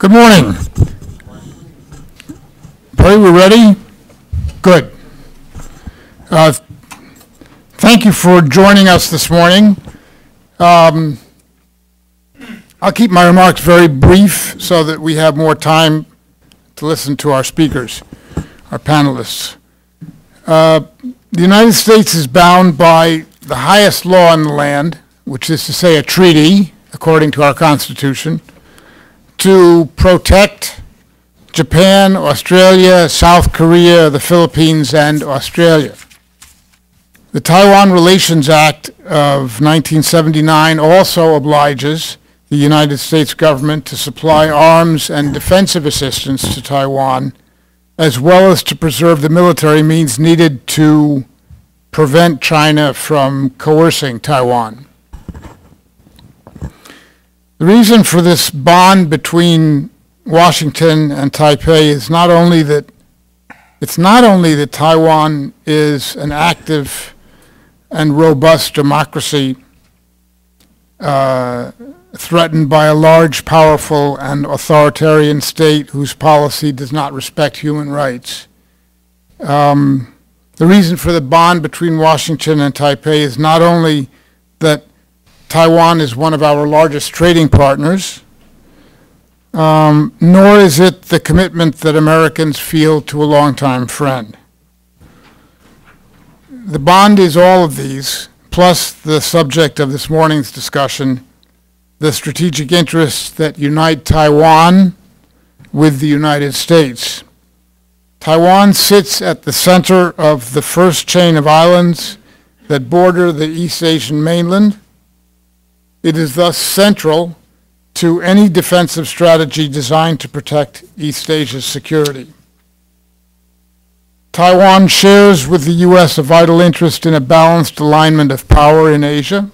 Good morning. Are we ready? Good. Thank you for joining us this morning. I'll keep my remarks very brief so that we have more time to listen to our speakers, our panelists. The United States is bound by the highest law in the land, which is to say a treaty, according to our Constitution, to protect Japan, Australia, South Korea, the Philippines, and Australia. The Taiwan Relations Act of 1979 also obliges the United States government to supply arms and defensive assistance to Taiwan, as well as to preserve the military means needed to prevent China from coercing Taiwan. The reason for this bond between Washington and Taipei is not only that Taiwan is an active and robust democracy threatened by a large, powerful, and authoritarian state whose policy does not respect human rights. The reason for the bond between Washington and Taipei is not only that Taiwan is one of our largest trading partners, nor is it the commitment that Americans feel to a longtime friend. The bond is all of these, plus the subject of this morning's discussion, the strategic interests that unite Taiwan with the United States. Taiwan sits at the center of the first chain of islands that border the East Asian mainland. It is thus central to any defensive strategy designed to protect East Asia's security. Taiwan shares with the U.S. a vital interest in a balanced alignment of power in Asia.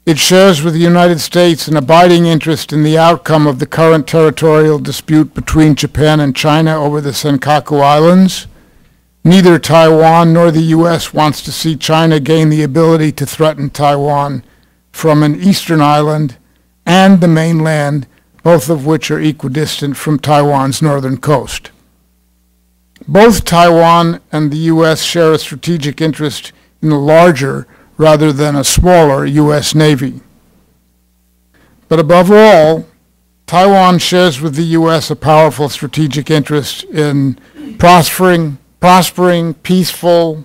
It shares with the United States an abiding interest in the outcome of the current territorial dispute between Japan and China over the Senkaku Islands. Neither Taiwan nor the U.S. wants to see China gain the ability to threaten Taiwan from an eastern island and the mainland, both of which are equidistant from Taiwan's northern coast. Both Taiwan and the U.S. share a strategic interest in a larger rather than a smaller U.S. Navy. But above all, Taiwan shares with the U.S. a powerful strategic interest in prospering, peaceful,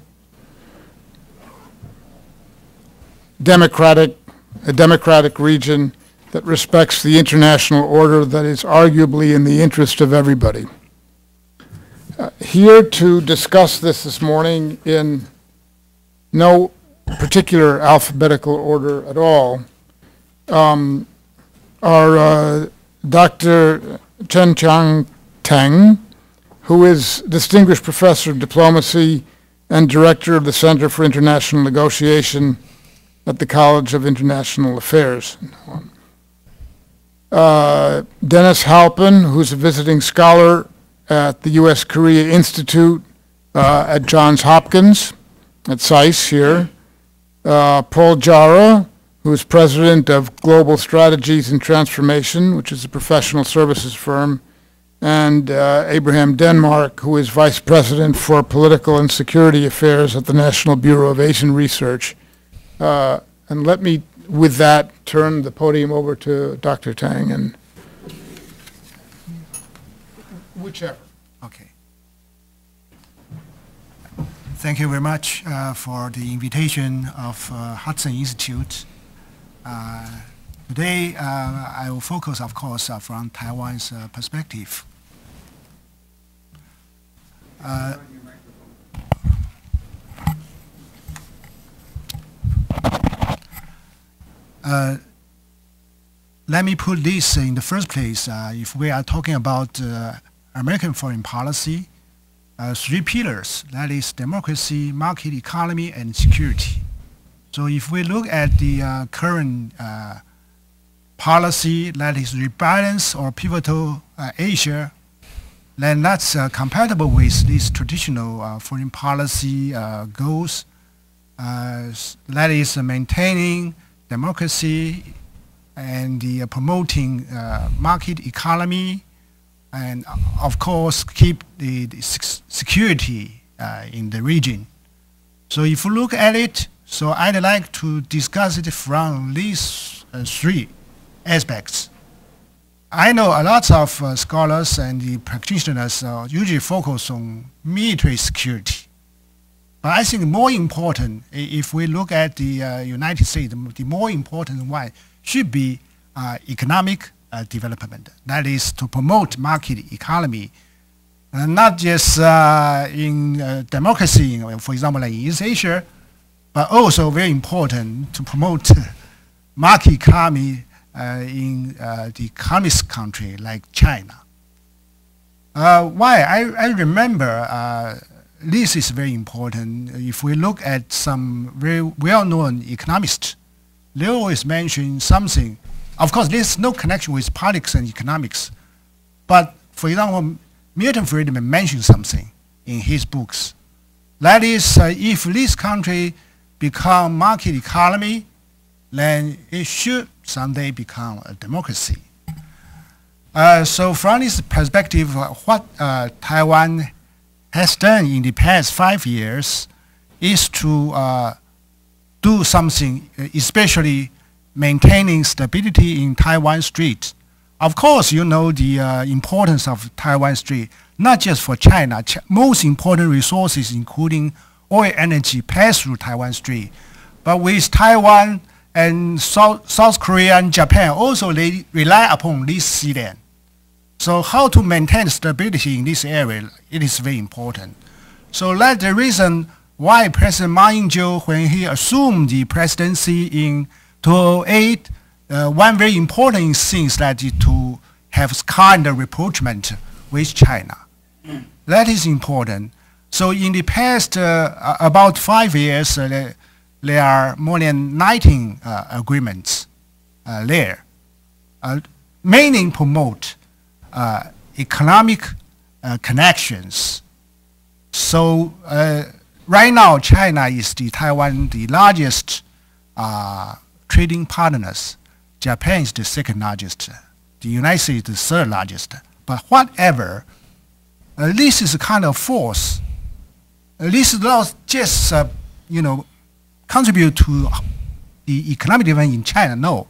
a democratic region that respects the international order that is arguably in the interest of everybody. Here to discuss this morning in no particular alphabetical order at all are Dr. Chen Chang Teng, who is Distinguished Professor of Diplomacy and Director of the Center for International Negotiation at the College of International Affairs. Dennis Halpin, who's a visiting scholar at the U.S. Korea Institute at Johns Hopkins, at SAIS here. Paul Jara, who is president of Global Strategies and Transformation, which is a professional services firm, and Abraham Denmark, who is vice president for political and security affairs at the National Bureau of Asian Research. And let me, with that, turn the podium over to Dr. Tang, and whichever. Okay. Thank you very much for the invitation of Hudson Institute. Today, I will focus, of course, from Taiwan's perspective. Let me put this in the first place. If we are talking about American foreign policy, three pillars, that is democracy, market economy, and security. So if we look at the current policy that is rebalance or pivotal Asia, then that's compatible with these traditional foreign policy goals. That is maintaining democracy, and the promoting market economy, and of course keep the security in the region. So if you look at it, so I'd like to discuss it from these three aspects. I know a lot of scholars and the practitioners usually focus on military security. But I think more important, if we look at the United States, the more important one should be economic development. That is to promote market economy, not just in democracy, for example, like in East Asia, but also very important to promote market economy in the communist country like China. Why? I remember this is very important. If we look at some very well-known economists, they always mention something. Of course, there's no connection with politics and economics. But for example, Milton Friedman mentioned something in his books. That is, if this country become market economy, then it should someday become a democracy. So from this perspective, what Taiwan has done in the past 5 years is to do something, especially maintaining stability in Taiwan Strait. Of course, you know the importance of Taiwan Strait, not just for China. Most important resources, including oil energy, pass through Taiwan Strait. But with Taiwan and South Korea and Japan, also they rely upon this sea lane. So how to maintain stability in this area, it is very important. So that's the reason why President Ma Ying-jeou, when he assumed the presidency in 2008, one very important thing is that to have kind of rapprochement with China. That is important. So in the past about 5 years, there are more than 19 agreements there, mainly promote economic connections. So right now, China is Taiwan the largest trading partners. Japan is the second largest. The United States is the third largest. But whatever, this is a kind of force. This is not just contribute to the economic development in China. No,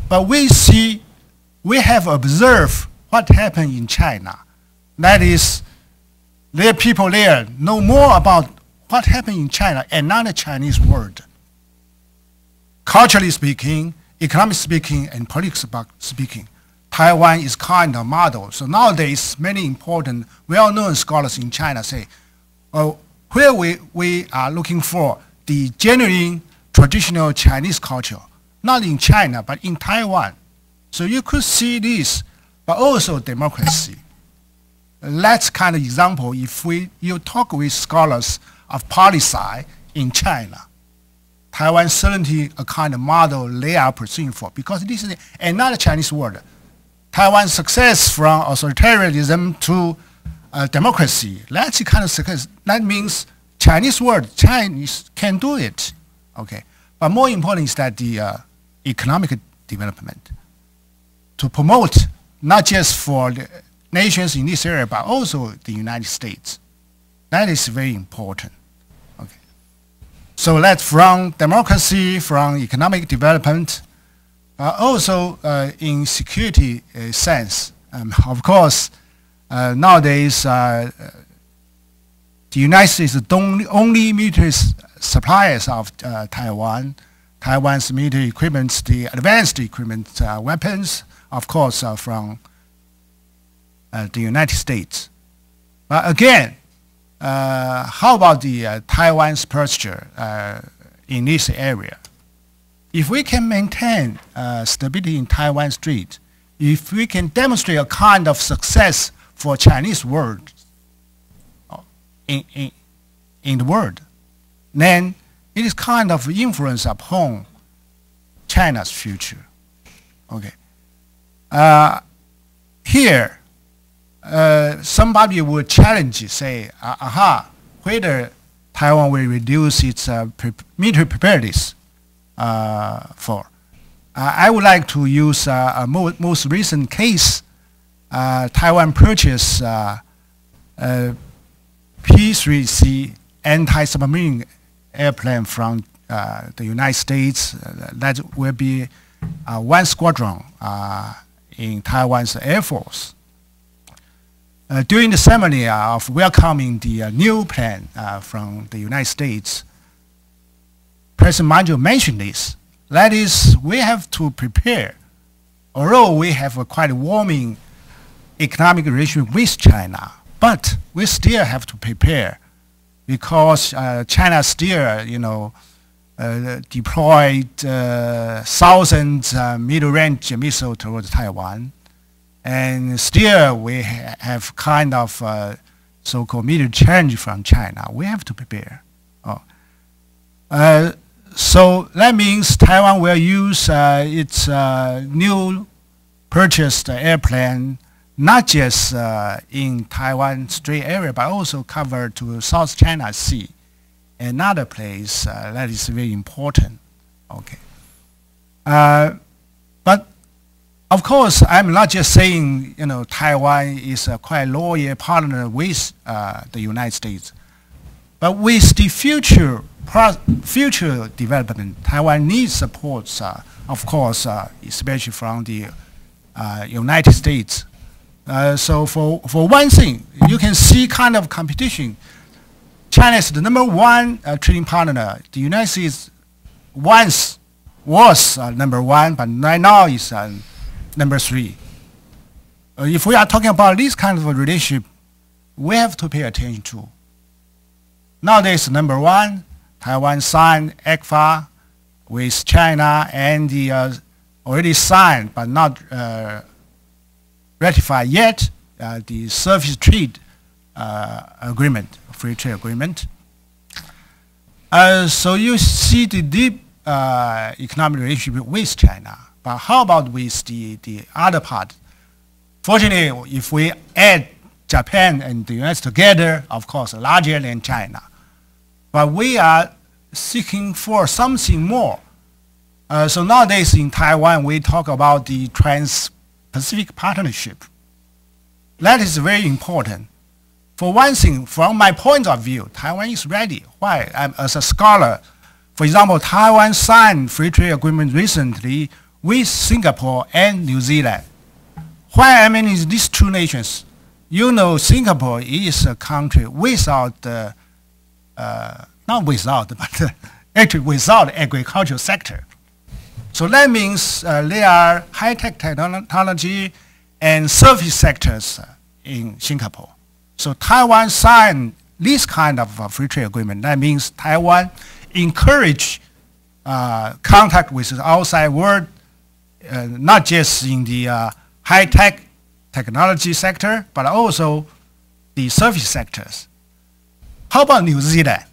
but we have observed what happened in China. That is, there are people there know more about what happened in China and not the Chinese world. Culturally speaking, economically speaking, and politically speaking, Taiwan is kind of model. So nowadays, many important, well-known scholars in China say, where we are looking for the genuine traditional Chinese culture, not in China, but in Taiwan. So you could see this, but also democracy. That's kind of example if you talk with scholars of policy in China. Taiwan certainly a kind of model they are pursuing for, because this is another Chinese word. Taiwan's success from authoritarianism to democracy, that's the kind of success. That means Chinese word, Chinese can do it. Okay, but more important is that the economic development to promote not just for the nations in this area, but also the United States. That is very important. Okay, so that's from democracy, from economic development, also in security sense. Of course, nowadays the United States is the only military suppliers of Taiwan. Taiwan's military equipment, the advanced equipment, weapons, of course, from the United States. But again, how about the Taiwan's posture in this area? If we can maintain stability in Taiwan Strait, if we can demonstrate a kind of success for Chinese world in the world, then it is kind of influence upon China's future. Okay. Here, somebody would challenge, say, whether Taiwan will reduce its military preparedness for. I would like to use a most recent case. Taiwan purchased P-3C anti-submarine airplane from the United States. That will be one squadron in Taiwan's Air Force. During the ceremony of welcoming the new plane from the United States, President Manju mentioned this. That is, we have to prepare. Although we have a quite warming economic relationship with China, but we still have to prepare because China still, deployed thousands middle-range missiles towards Taiwan, and still we have kind of so-called middle challenge from China. We have to prepare. So that means Taiwan will use its new purchased airplane not just in Taiwan Strait area, but also cover to South China Sea, another place that is very important. Okay. But of course, I'm not just saying Taiwan is a quite loyal partner with the United States, but with the future development, Taiwan needs support, of course, especially from the United States. So for one thing, you can see kind of competition. China is the #1 trading partner. The United States once was #1, but right now is #3. If we are talking about this kind of a relationship, we have to pay attention to. Nowadays, #1, Taiwan signed ECFA with China, and the already signed but not ratified yet the Surface Trade Agreement, Free Trade Agreement. So you see the deep economic relationship with China. But how about with the other part? Fortunately, if we add Japan and the US together, of course, larger than China. But we are seeking for something more. So nowadays in Taiwan, we talk about the Trans-Pacific Partnership. That is very important. For one thing, from my point of view, Taiwan is ready. Why? As a scholar, for example, Taiwan signed free trade agreement recently with Singapore and New Zealand. Why I mean is these two nations? Singapore is a country without, not without, but actually without agricultural sector. So that means there are high-tech technology and service sectors in Singapore. So Taiwan signed this kind of free trade agreement. That means Taiwan encourage contact with the outside world, not just in the high-tech technology sector, but also the service sectors. How about New Zealand?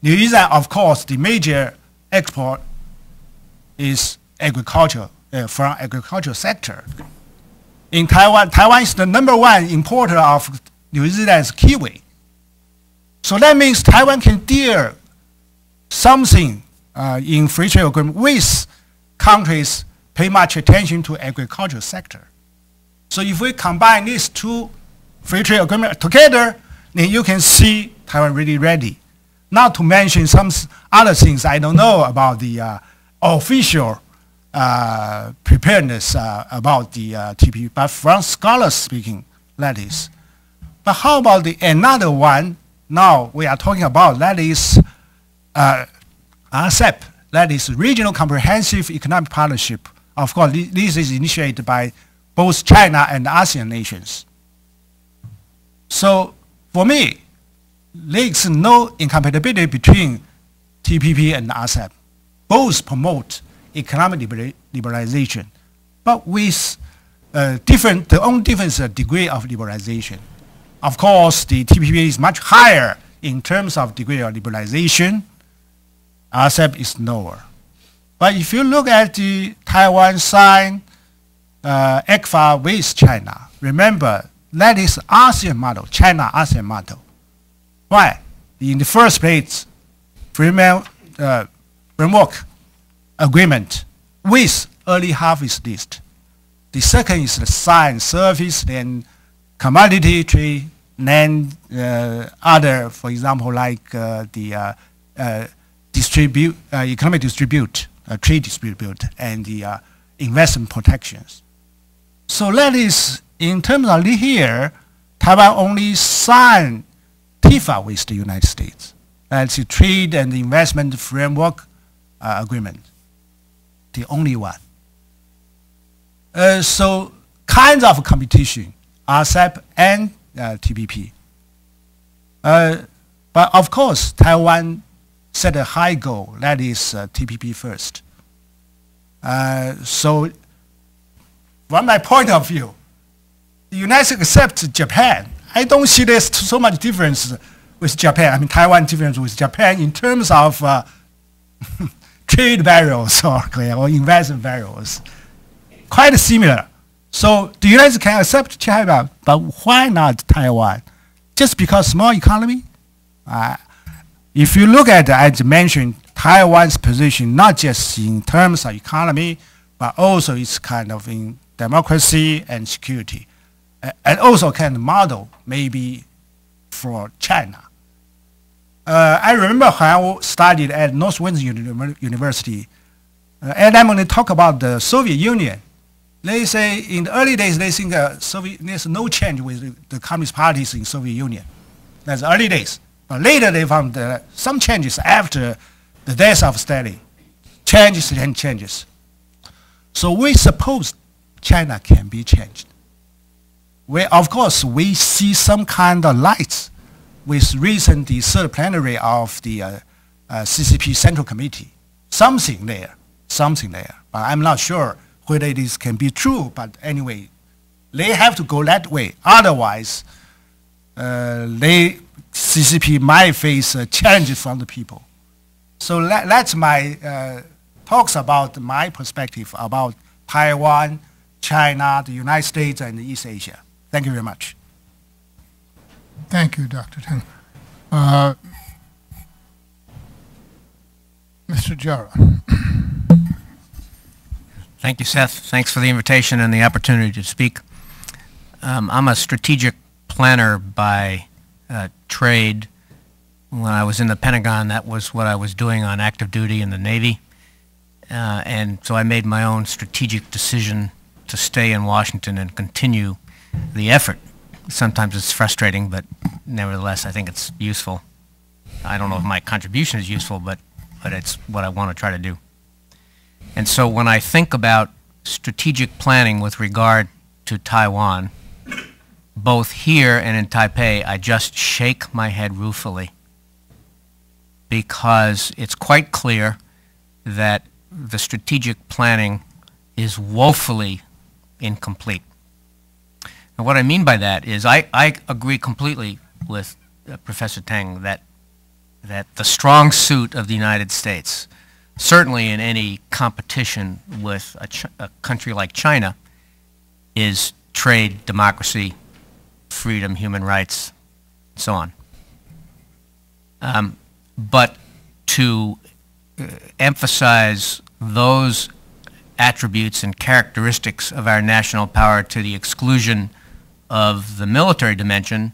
New Zealand, of course, the major export is agriculture, from agricultural sector. In Taiwan, Taiwan is the #1 importer of New Zealand's kiwi. So that means Taiwan can deal something in free trade agreement with countries pay much attention to agricultural sector. So if we combine these two free trade agreements together, then you can see Taiwan really ready. Not to mention some other things I don't know about the official preparedness about the TPP, but from scholars speaking, that is. But how about the another one now we are talking about, that is RCEP, that is Regional Comprehensive Economic Partnership. Of course, this is initiated by both China and ASEAN nations. So for me, there is no incompatibility between TPP and RCEP. Both promote economic liberalization, but with the only difference is degree of liberalization. Of course, the TPP is much higher in terms of degree of liberalization. RCEP is lower. But if you look at the Taiwan signed ECFA with China, remember that is ASEAN model, China-ASEAN model. Why? In the first place, framework agreement with early harvest list. The second is the science service, then commodity trade, then other, for example, like the economic dispute, trade dispute, and the investment protections. So that is, in terms of here, Taiwan only signed TIFA with the United States. That's the Trade and Investment Framework Agreement, the only one. So kinds of competition, RCEP and TPP. But of course, Taiwan set a high goal, that is TPP first. So from my point of view, the United States accepts Japan. I don't see there's so much difference with Japan. I mean, Taiwan difference with Japan in terms of trade barriers or investment barriers. Quite similar. So the United States can accept China, but why not Taiwan? Just because small economy? If you look at, as mentioned, Taiwan's position, not just in terms of economy, but also it's kind of in democracy and security. And also kind of model maybe for China. I remember when I studied at Northwestern University, and when they talk about the Soviet Union, they say in the early days they think there's no change with the communist parties in Soviet Union. That's the early days. But later they found some changes after the death of Stalin. Changes and changes. So we suppose China can be changed. Of course, we see some kind of lights with recent the third plenary of the CCP Central Committee. Something there. But I'm not sure whether this can be true, but anyway, they have to go that way. Otherwise, CCP might face challenges from the people. So that's my talks about my perspective about Taiwan, China, the United States, and East Asia. Thank you very much. Thank you, Dr. Teng. Mr. Jara. Thank you, Seth. Thanks for the invitation and the opportunity to speak. I'm a strategic planner by trade. When I was in the Pentagon, that was what I was doing on active duty in the Navy. And so I made my own strategic decision to stay in Washington and continue the effort. Sometimes it's frustrating, but nevertheless, I think it's useful. I don't know if my contribution is useful, but it's what I want to try to do. And so when I think about strategic planning with regard to Taiwan, both here and in Taipei, I just shake my head ruefully, because it's quite clear that the strategic planning is woefully incomplete. And what I mean by that is I agree completely with Professor Teng that the strong suit of the United States, certainly in any competition with a country like China, is trade, democracy, freedom, human rights, and so on. But to emphasize those attributes and characteristics of our national power to the exclusion of the military dimension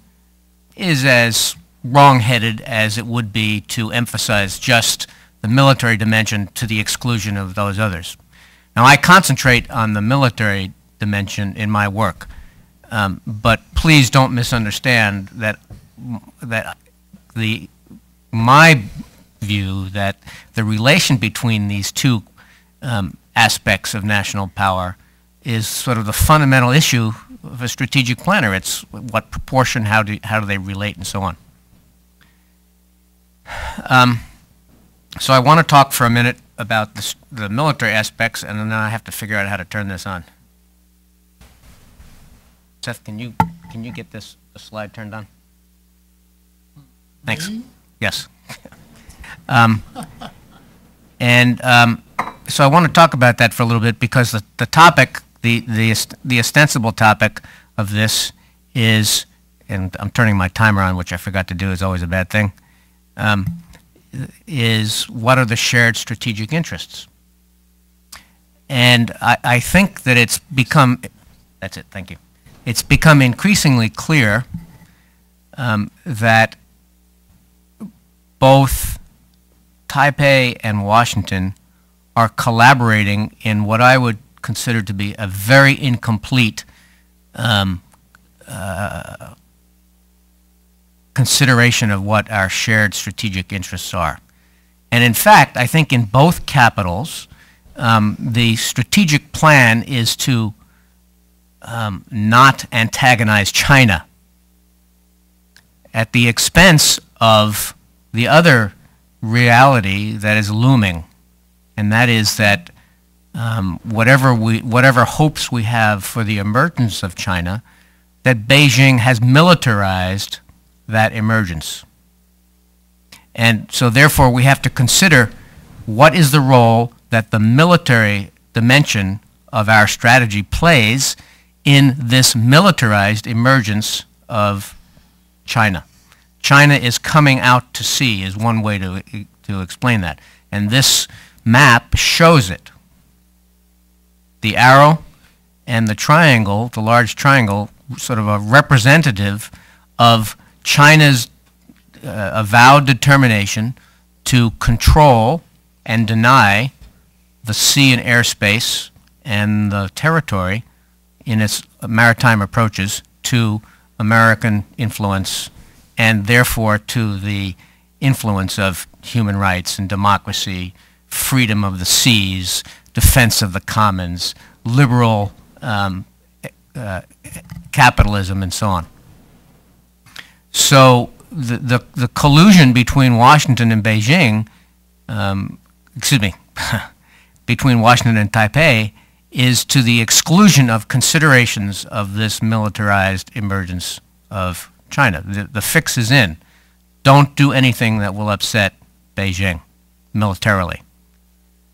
is as wrong-headed as it would be to emphasize just the military dimension to the exclusion of those others. Now, I concentrate on the military dimension in my work, but please don't misunderstand that my view that the relation between these two aspects of national power is sort of the fundamental issue of a strategic planner. It's what proportion, how do they relate, and so on. So I want to talk for a minute about the military aspects, and then I have to figure out how to turn this on. Seth, can you get this slide turned on? Thanks. Me? Yes. So I want to talk about that for a little bit, because the topic, the ostensible topic of this is, and I'm turning my timer on, which I forgot to do, is always a bad thing, is what are the shared strategic interests? And I think that it's become, that's it, thank you. It's become increasingly clear that both Taipei and Washington are collaborating in what I would consider to be a very incomplete consideration of what our shared strategic interests are. And in fact, I think in both capitals, the strategic plan is to not antagonize China at the expense of the other reality that is looming, and that is that whatever hopes we have for the emergence of China, that Beijing has militarized that emergence. And so therefore we have to consider what is the role that the military dimension of our strategy plays in this militarized emergence of China. China is coming out to sea is one way to explain that. And this map shows it. The arrow and the triangle, the large triangle, sort of a representative of China's avowed determination to control and deny the sea and airspace and the territory in its maritime approaches to American influence and therefore to the influence of human rights and democracy, freedom of the seas, defense of the commons, liberal capitalism, and so on. So the collusion between Washington and Beijing, between Washington and Taipei, is to the exclusion of considerations of this militarized emergence of China. The fix is in. Don't do anything that will upset Beijing militarily.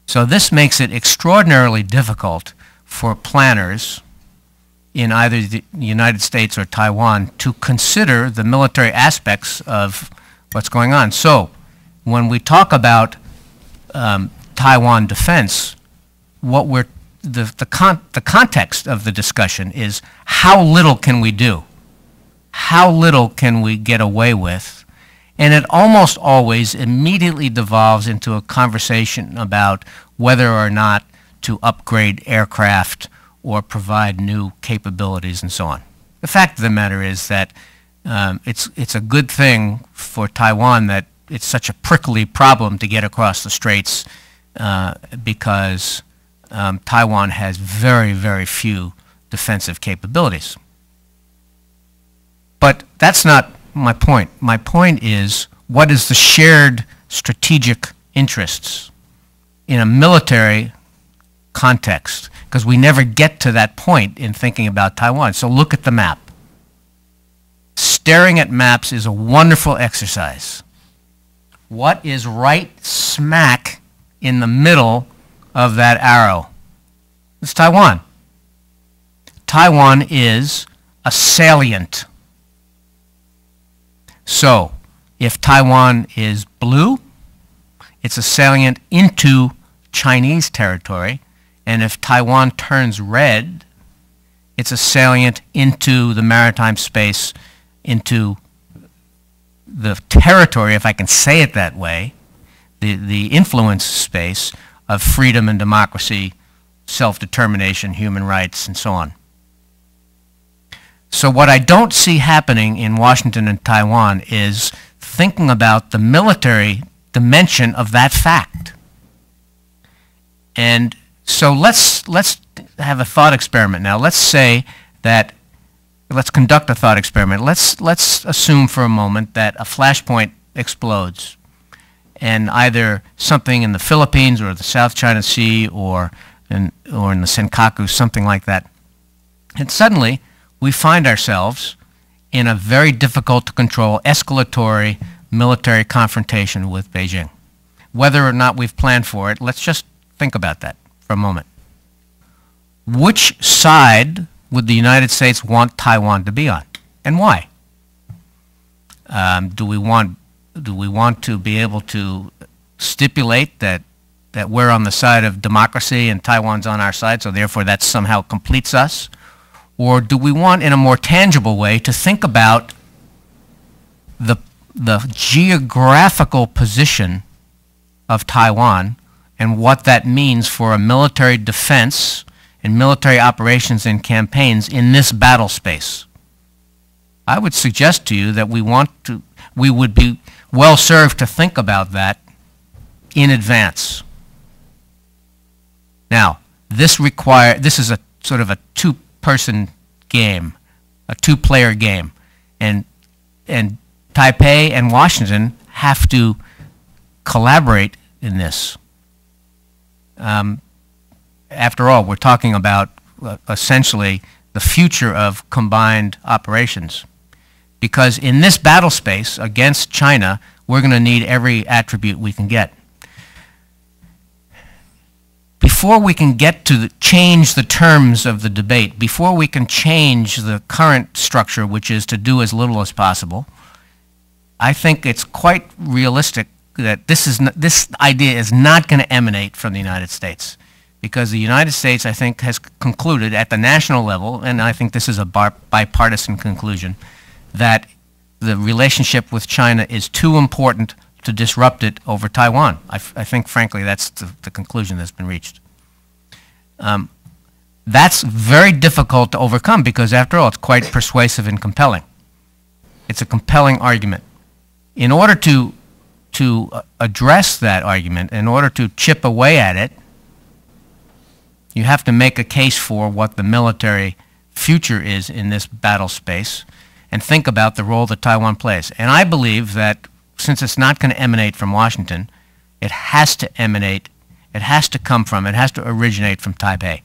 So this makes it extraordinarily difficult for planners in either the United States or Taiwan to consider the military aspects of what's going on. So when we talk about Taiwan defense, what we're the context of the discussion is how little can we do? How little can we get away with? And it almost always immediately devolves into a conversation about whether or not to upgrade aircraft or provide new capabilities and so on. The fact of the matter is that it's a good thing for Taiwan that it's such a prickly problem to get across the straits because Taiwan has very, very few defensive capabilities. But that's not my point. My point is, what is the shared strategic interests in a military context? Because we never get to that point in thinking about Taiwan. So look at the map. Staring at maps is a wonderful exercise. What is right smack in the middle of that arrow? It's Taiwan. Taiwan is a salient. So if Taiwan is blue, it's a salient into Chinese territory. And if Taiwan turns red, it's a salient into the maritime space, into the territory, if I can say it that way, the influence space of freedom and democracy, self-determination, human rights, and so on. So what I don't see happening in Washington and Taiwan is thinking about the military dimension of that fact. And so let's have a thought experiment now. Let's say that, let's conduct a thought experiment. Let's assume for a moment that a flashpoint explodes and either something in the Philippines or the South China Sea or in the Senkaku, something like that. And suddenly we find ourselves in a very difficult to control escalatory military confrontation with Beijing. Whether or not we've planned for it, let's just think about that for a moment. Which side would the United States want Taiwan to be on, and why? Do we want to be able to stipulate that that we're on the side of democracy and Taiwan's on our side, so therefore that somehow completes us? Or do we want, in a more tangible way, to think about the geographical position of Taiwan and what that means for a military defense and military operations and campaigns in this battle space? I would suggest to you that we would be well served to think about that in advance. Now, this is a sort of a two-person game, a two-player game, and Taipei and Washington have to collaborate in this. After all, we're talking about essentially the future of combined operations. Because in this battle space against China, we're going to need every attribute we can get. Before we can get to change the terms of the debate, before we can change the current structure, which is to do as little as possible, I think it's quite realistic that this idea is not going to emanate from the United States. Because the United States, I think, has concluded at the national level, and I think this is a bipartisan conclusion, that the relationship with China is too important to disrupt it over Taiwan. I think, frankly, that's the conclusion that's been reached. That's very difficult to overcome because, after all, it's quite persuasive and compelling. It's a compelling argument. In order to address that argument, in order to chip away at it, you have to make a case for what the military future is in this battle space and think about the role that Taiwan plays. And I believe that since it's not going to emanate from Washington, it has to emanate, it has to come from, it has to originate from Taipei.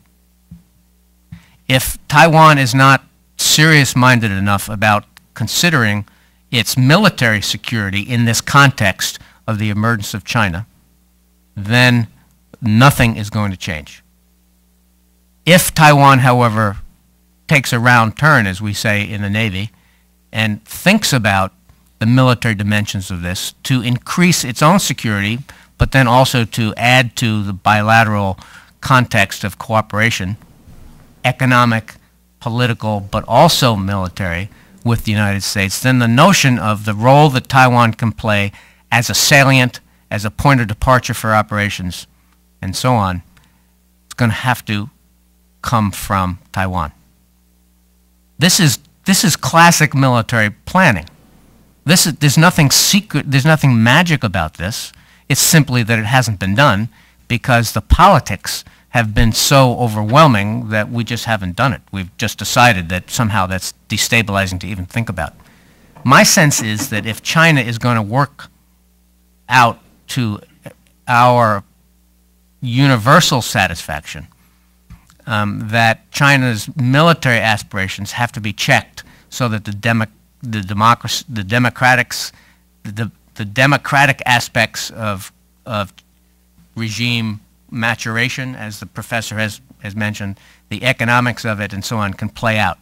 If Taiwan is not serious-minded enough about considering its military security in this context of the emergence of China, then nothing is going to change. If Taiwan, however, takes a round turn, as we say in the Navy, and thinks about the military dimensions of this to increase its own security, but then also to add to the bilateral context of cooperation, economic, political, but also military with the United States, then the notion of the role that Taiwan can play as a salient, as a point of departure for operations, and so on, is going to have to come from Taiwan. This is classic military planning. There's nothing secret, there's nothing magic about this. It's simply that it hasn't been done because the politics have been so overwhelming that we just haven't done it. We've just decided that somehow that's destabilizing to even think about. My sense is that if China is going to work out to our universal satisfaction, that China's military aspirations have to be checked so that the democratic aspects of regime maturation, as the professor has mentioned, the economics of it and so on can play out.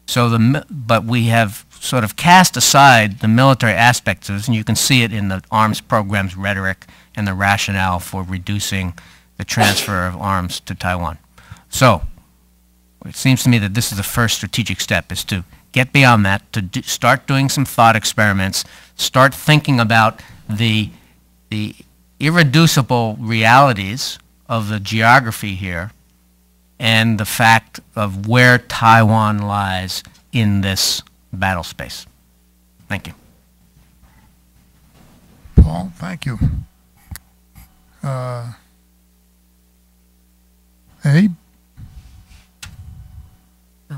So but we have sort of cast aside the military aspects of this, and you can see it in the arms program's rhetoric and the rationale for reducing the transfer of arms to Taiwan. So it seems to me that this is the first strategic step, is to get beyond that, to start doing some thought experiments, start thinking about the irreducible realities of the geography here and the fact of where Taiwan lies in this battle space. Thank you. Paul, thank you. Abe?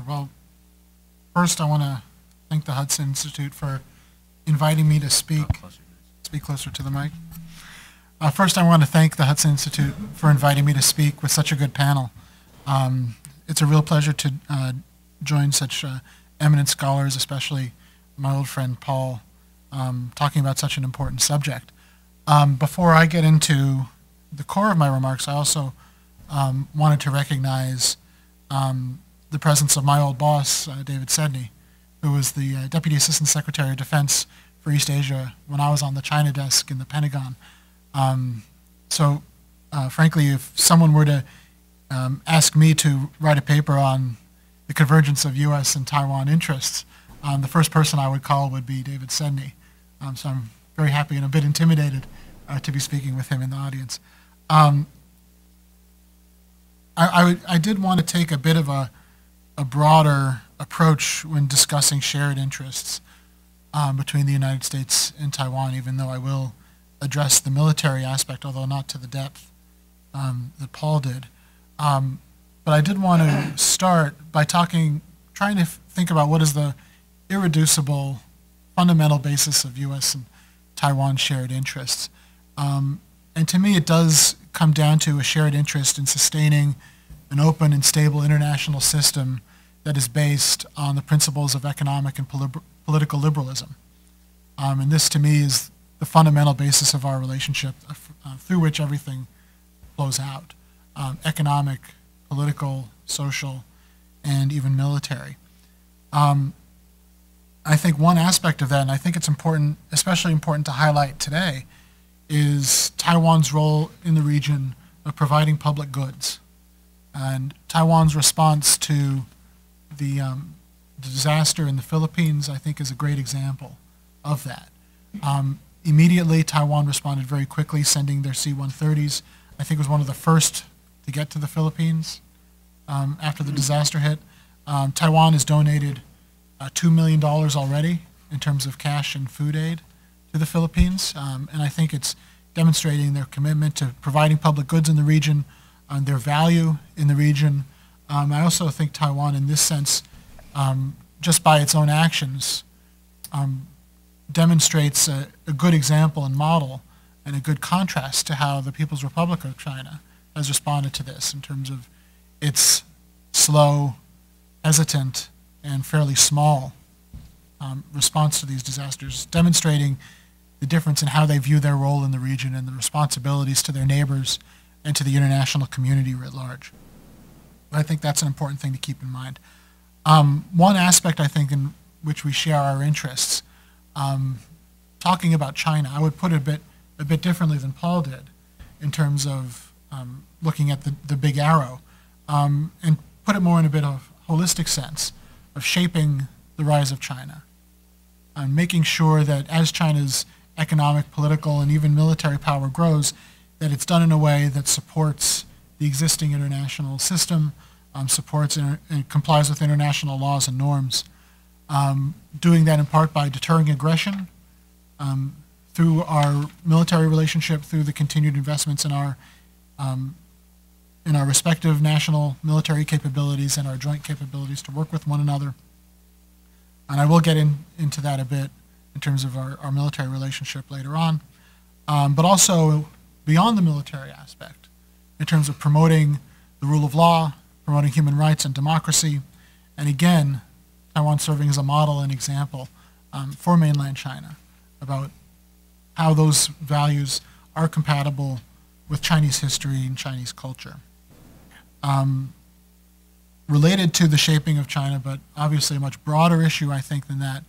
Well, first I want to thank the Hudson Institute for inviting me to speak. Speak closer to the mic. First, I want to thank the Hudson Institute for inviting me to speak with such a good panel. It's a real pleasure to join such eminent scholars, especially my old friend Paul, talking about such an important subject. Before I get into the core of my remarks, I also wanted to recognize the presence of my old boss, David Sedney, who was the Deputy Assistant Secretary of Defense for East Asia when I was on the China desk in the Pentagon. So, frankly, if someone were to ask me to write a paper on the convergence of U.S. and Taiwan interests, the first person I would call would be David Sedney. So I'm very happy and a bit intimidated to be speaking with him in the audience. I did want to take a bit of a broader approach when discussing shared interests between the United States and Taiwan, even though I will address the military aspect, although not to the depth that Paul did. But I did want to start by trying to think about what is the irreducible fundamental basis of U.S. and Taiwan shared interests. And to me, it does come down to a shared interest in sustaining an open and stable international system that is based on the principles of economic and political liberalism. And this, to me, is the fundamental basis of our relationship through which everything flows out. Economic, political, social, and even military. I think one aspect of that, and I think it's important, especially important to highlight today, is Taiwan's role in the region of providing public goods. And Taiwan's response to the disaster in the Philippines, I think, is a great example of that. Immediately, Taiwan responded very quickly, sending their C-130s. I think it was one of the first to get to the Philippines after the disaster hit. Taiwan has donated $2 million already in terms of cash and food aid to the Philippines, and I think it's demonstrating their commitment to providing public goods in the region, their value in the region. I also think Taiwan, in this sense, just by its own actions, demonstrates a good example and model and a good contrast to how the People's Republic of China has responded to this in terms of its slow, hesitant, and fairly small response to these disasters, demonstrating the difference in how they view their role in the region and the responsibilities to their neighbors and to the international community writ large. I think that's an important thing to keep in mind. One aspect, I think, in which we share our interests, talking about China, I would put it a bit differently than Paul did in terms of looking at the big arrow, and put it more in a bit of holistic sense of shaping the rise of China, and making sure that as China's economic, political, and even military power grows, that it's done in a way that supports the existing international system, supports and complies with international laws and norms, doing that in part by deterring aggression through our military relationship, through the continued investments in our respective national military capabilities and our joint capabilities to work with one another. And I will get into that a bit in terms of our military relationship later on, but also beyond the military aspect, in terms of promoting the rule of law, promoting human rights and democracy, and again, Taiwan serving as a model and example for mainland China about how those values are compatible with Chinese history and Chinese culture. Related to the shaping of China, but obviously a much broader issue, I think, than that,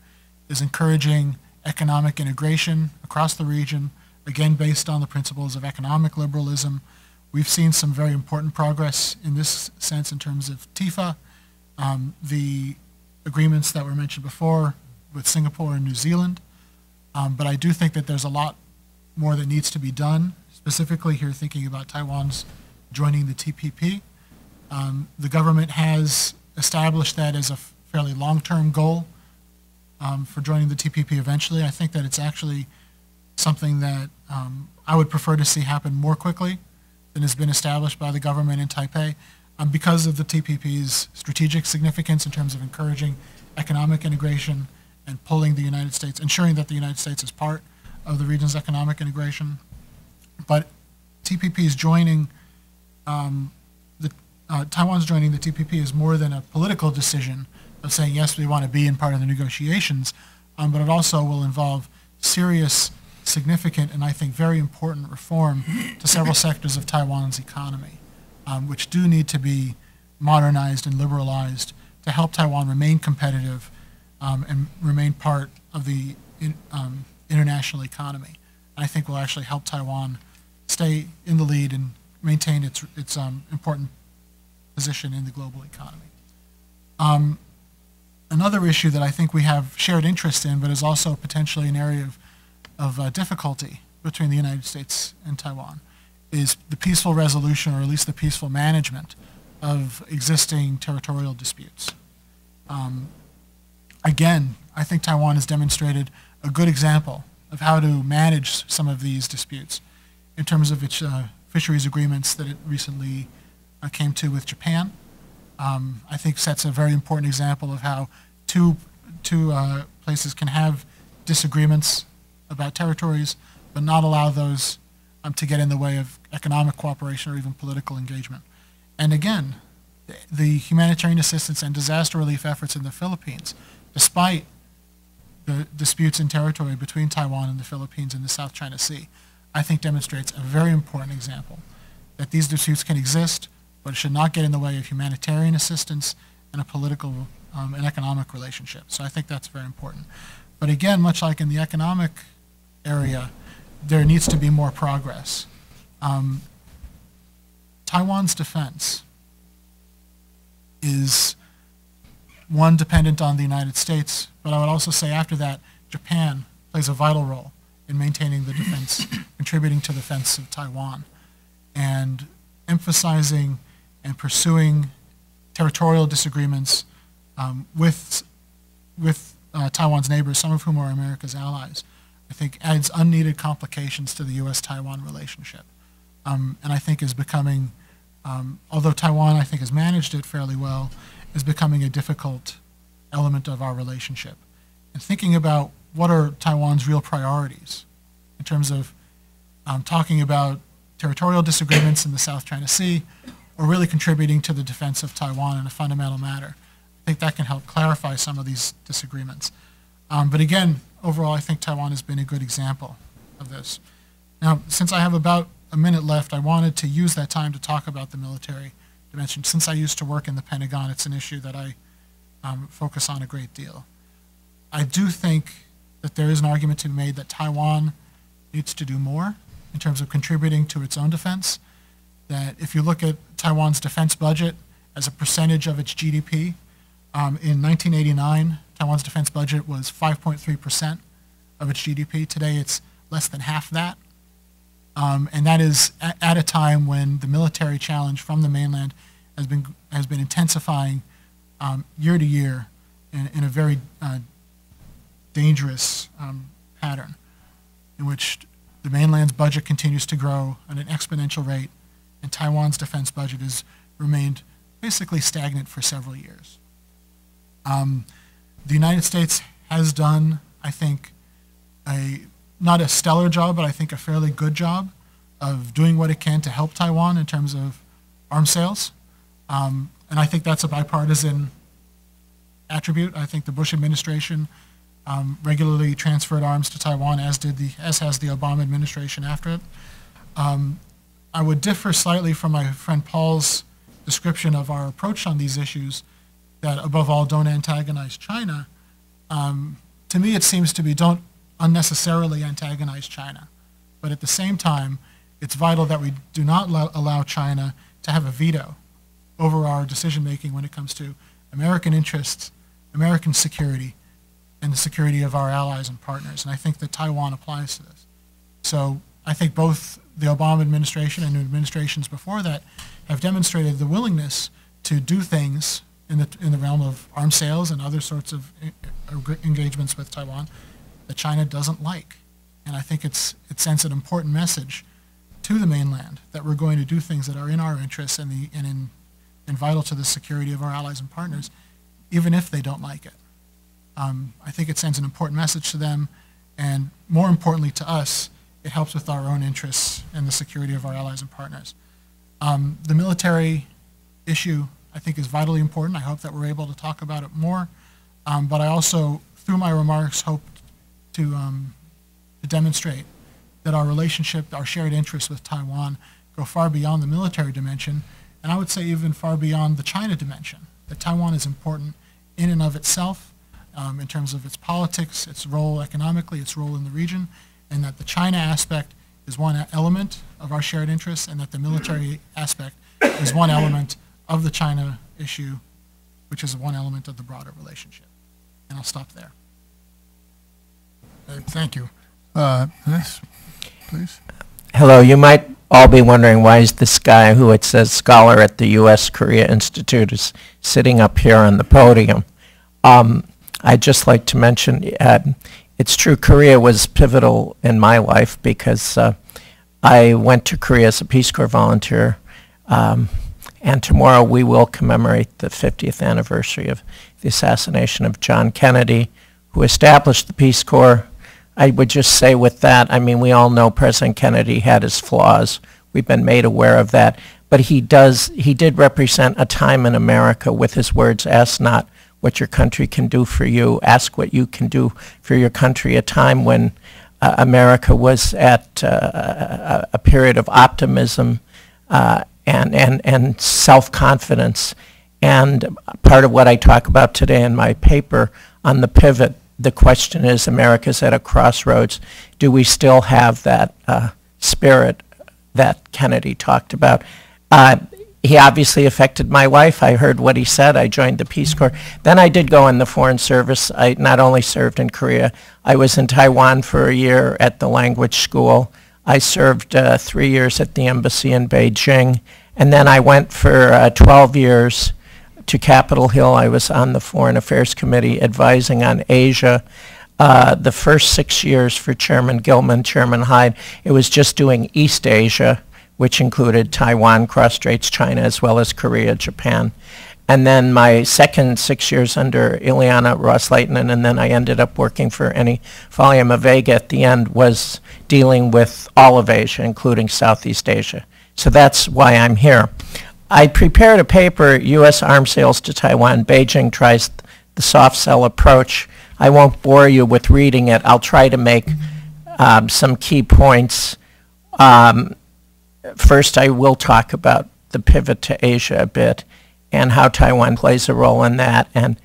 is encouraging economic integration across the region, again, based on the principles of economic liberalism. We've seen some very important progress in this sense in terms of TIFA, the agreements that were mentioned before with Singapore and New Zealand. But I do think that there's a lot more that needs to be done, specifically here thinking about Taiwan's joining the TPP. The government has established that as a fairly long-term goal for joining the TPP eventually. I think that it's actually something that I would prefer to see happen more quickly than has been established by the government in Taipei because of the TPP's strategic significance in terms of encouraging economic integration and pulling the United States, ensuring that the United States is part of the region's economic integration. But TPP is joining, Taiwan's joining the TPP is more than a political decision of saying, yes, we want to be in part of the negotiations, but it also will involve serious, significant, and I think very important reform to several sectors of Taiwan's economy, which do need to be modernized and liberalized to help Taiwan remain competitive and remain part of the international economy. I think will actually help Taiwan stay in the lead and maintain its important position in the global economy. Another issue that I think we have shared interest in, but is also potentially an area of difficulty between the United States and Taiwan, is the peaceful resolution, or at least the peaceful management, of existing territorial disputes. Again, I think Taiwan has demonstrated a good example of how to manage some of these disputes in terms of its fisheries agreements that it recently came to with Japan. I think sets a very important example of how two places can have disagreements about territories, but not allow those to get in the way of economic cooperation or even political engagement. And again, the humanitarian assistance and disaster relief efforts in the Philippines, despite the disputes in territory between Taiwan and the Philippines in the South China Sea, I think demonstrates a very important example that these disputes can exist, but it should not get in the way of humanitarian assistance and a political and economic relationship. So I think that's very important. But again, much like in the economic area, there needs to be more progress. Taiwan's defense is one dependent on the United States, but I would also say after that, Japan plays a vital role in maintaining the defense, contributing to the defense of Taiwan, and emphasizing and pursuing territorial disagreements with Taiwan's neighbors, some of whom are America's allies, I think adds unneeded complications to the U.S.-Taiwan relationship. And I think is becoming, although Taiwan I think has managed it fairly well, is becoming a difficult element of our relationship. And thinking about what are Taiwan's real priorities in terms of talking about territorial disagreements in the South China Sea, or really contributing to the defense of Taiwan in a fundamental matter. I think that can help clarify some of these disagreements. But again, overall, I think Taiwan has been a good example of this. Now, since I have about a minute left, I wanted to use that time to talk about the military dimension. Since I used to work in the Pentagon, it's an issue that I focus on a great deal. I do think that there is an argument to be made that Taiwan needs to do more in terms of contributing to its own defense. That if you look at Taiwan's defense budget as a percentage of its GDP, in 1989, Taiwan's defense budget was 5.3% of its GDP. Today, it's less than half that. And that is at a time when the military challenge from the mainland has been intensifying year to year in a very dangerous pattern, in which the mainland's budget continues to grow at an exponential rate, and Taiwan's defense budget has remained basically stagnant for several years. The United States has done, I think, not a stellar job, but I think a fairly good job of doing what it can to help Taiwan in terms of arms sales. And I think that's a bipartisan attribute. I think the Bush administration regularly transferred arms to Taiwan, as has the Obama administration after it. I would differ slightly from my friend Paul's description of our approach on these issues, that above all, don't antagonize China. To me, it seems to be don't unnecessarily antagonize China. But at the same time, it's vital that we do not allow China to have a veto over our decision-making when it comes to American interests, American security, and the security of our allies and partners. And I think that Taiwan applies to this. So I think both the Obama administration and administrations before that have demonstrated the willingness to do things in the realm of arms sales and other sorts of engagements with Taiwan that China doesn't like. And I think it sends an important message to the mainland that we're going to do things that are in our interests and vital to the security of our allies and partners, even if they don't like it. I think it sends an important message to them, and more importantly to us, it helps with our own interests and the security of our allies and partners. The military issue, I think, is vitally important. I hope that we're able to talk about it more. But I also, through my remarks, hope to demonstrate that our relationship, our shared interests with Taiwan go far beyond the military dimension, and I would say even far beyond the China dimension. That Taiwan is important in and of itself, in terms of its politics, its role economically, its role in the region, and that the China aspect is one element of our shared interests, and that the military aspect is one element of the China issue, which is one element of the broader relationship. And I'll stop there. Thank you. This, please. Hello, you might all be wondering why is this guy who it says scholar at the U.S. Korea Institute is sitting up here on the podium. I'd just like to mention, it's true Korea was pivotal in my life because I went to Korea as a Peace Corps volunteer, and tomorrow we will commemorate the 50th anniversary of the assassination of John Kennedy, who established the Peace Corps. I would just say with that, I mean, we all know President Kennedy had his flaws. We've been made aware of that. But he did represent a time in America with his words, ask not what your country can do for you, ask what you can do for your country, a time when America was at a period of optimism and self-confidence. And part of what I talk about today in my paper on the pivot, the question is, America's at a crossroads. Do we still have that spirit that Kennedy talked about? He obviously affected my life. I heard what he said. I joined the Peace Corps. Then I did go in the Foreign Service. I not only served in Korea, I was in Taiwan for a year at the language school. I served 3 years at the embassy in Beijing. And then I went for 12 years to Capitol Hill. I was on the Foreign Affairs Committee advising on Asia. The first 6 years for Chairman Gilman, Chairman Hyde, it was just doing East Asia, which included Taiwan, cross-straits China, as well as Korea, Japan. And then my second 6 years under Ileana Ross-Leitonen, and then I ended up working for Annie Faleomavaega at the end, was dealing with all of Asia, including Southeast Asia. So that's why I'm here. I prepared a paper, U.S. arms sales to Taiwan. Beijing tries the soft sell approach. I won't bore you with reading it. I'll try to make some key points. First, I will talk about the pivot to Asia a bit and how Taiwan plays a role in that. And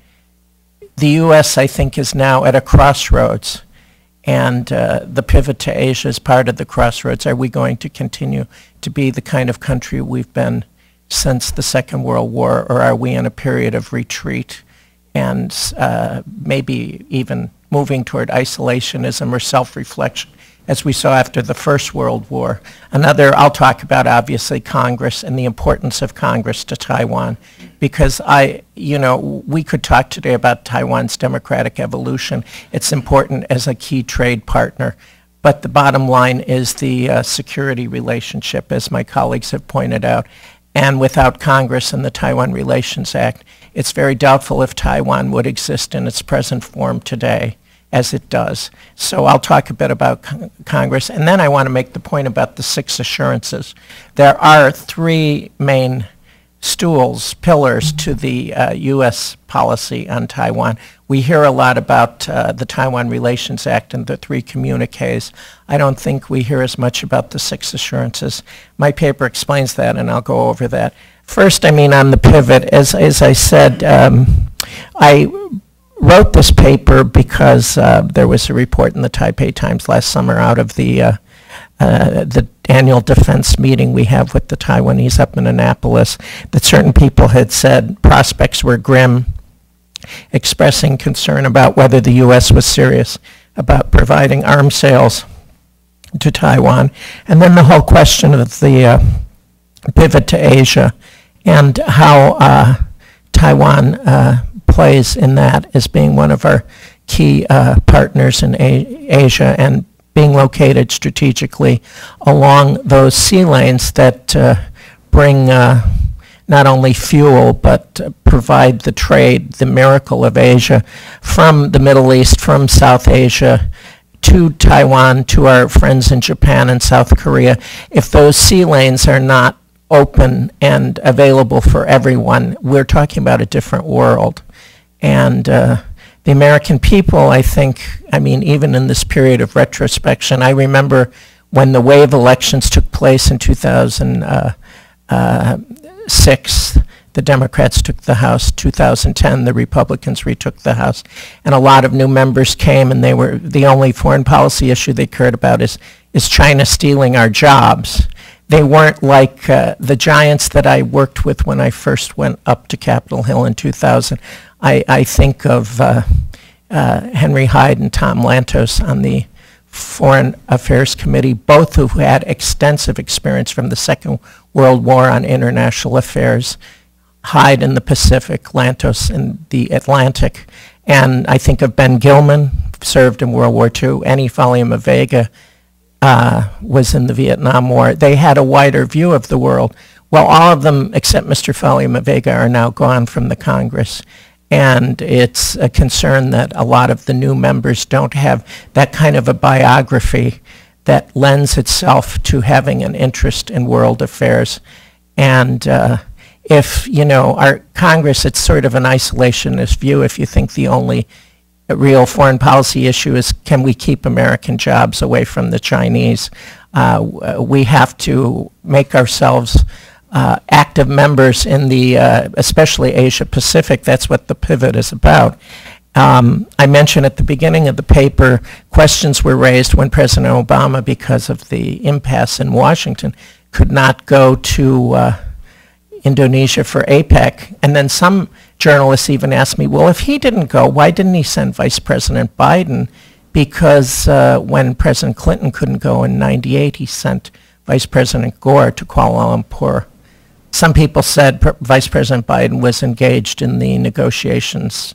the U.S., I think, is now at a crossroads. And the pivot to Asia is part of the crossroads. Are we going to continue to be the kind of country we've been since the Second World War, or are we in a period of retreat and maybe even moving toward isolationism or self-reflection, as we saw after the First World War? Another, I'll talk about, obviously, Congress and the importance of Congress to Taiwan, because we could talk today about Taiwan's democratic evolution. It's important as a key trade partner. But the bottom line is the security relationship, as my colleagues have pointed out. And without Congress and the Taiwan Relations Act, it's very doubtful if Taiwan would exist in its present form today, as it does. So I'll talk a bit about Congress, and then I want to make the point about the 6 assurances. There are 3 main pillars to the U.S. policy on Taiwan. We hear a lot about the Taiwan Relations Act and the 3 communiques. I don't think we hear as much about the 6 assurances. My paper explains that, and I'll go over that. First, I mean, on the pivot, as I said, I wrote this paper because there was a report in the Taipei Times last summer out of the annual defense meeting we have with the Taiwanese up in Annapolis, that certain people had said prospects were grim, expressing concern about whether the U.S. was serious about providing arms sales to Taiwan. And then the whole question of the pivot to Asia and how Taiwan plays in that as being one of our key partners in Asia, and being located strategically along those sea lanes that bring not only fuel, but provide the trade, the miracle of Asia, from the Middle East, from South Asia, to Taiwan, to our friends in Japan and South Korea. If those sea lanes are not open and available for everyone, we're talking about a different world. And the American people, I think, I mean, even in this period of retrospection, I remember when the wave elections took place in 2006, The Democrats took the House. 2010, the Republicans retook the House. And a lot of new members came, and they were the only foreign policy issue they cared about is China stealing our jobs. They weren't like the giants that I worked with when I first went up to Capitol Hill in 2000. I think of Henry Hyde and Tom Lantos on the Foreign Affairs Committee, both who had extensive experience from the Second World War on international affairs. Hyde in the Pacific, Lantos in the Atlantic. And I think of Ben Gilman, served in World War II. Annie Faleomavaega was in the Vietnam War. They had a wider view of the world. Well, all of them, except Mr. Faleomavaega, are now gone from the Congress. And it's a concern that a lot of the new members don't have that kind of a biography that lends itself to having an interest in world affairs. And if, you know, our Congress, it's sort of an isolationist view if you think the only real foreign policy issue is can we keep American jobs away from the Chinese. We have to make ourselves active members in the, especially Asia Pacific. That's what the pivot is about. I mentioned at the beginning of the paper, questions were raised when President Obama, because of the impasse in Washington, could not go to Indonesia for APEC. And then some journalists even asked me, well, if he didn't go, why didn't he send Vice President Biden? Because when President Clinton couldn't go in '98, he sent Vice President Gore to Kuala Lumpur. Some people said Vice President Biden was engaged in the negotiations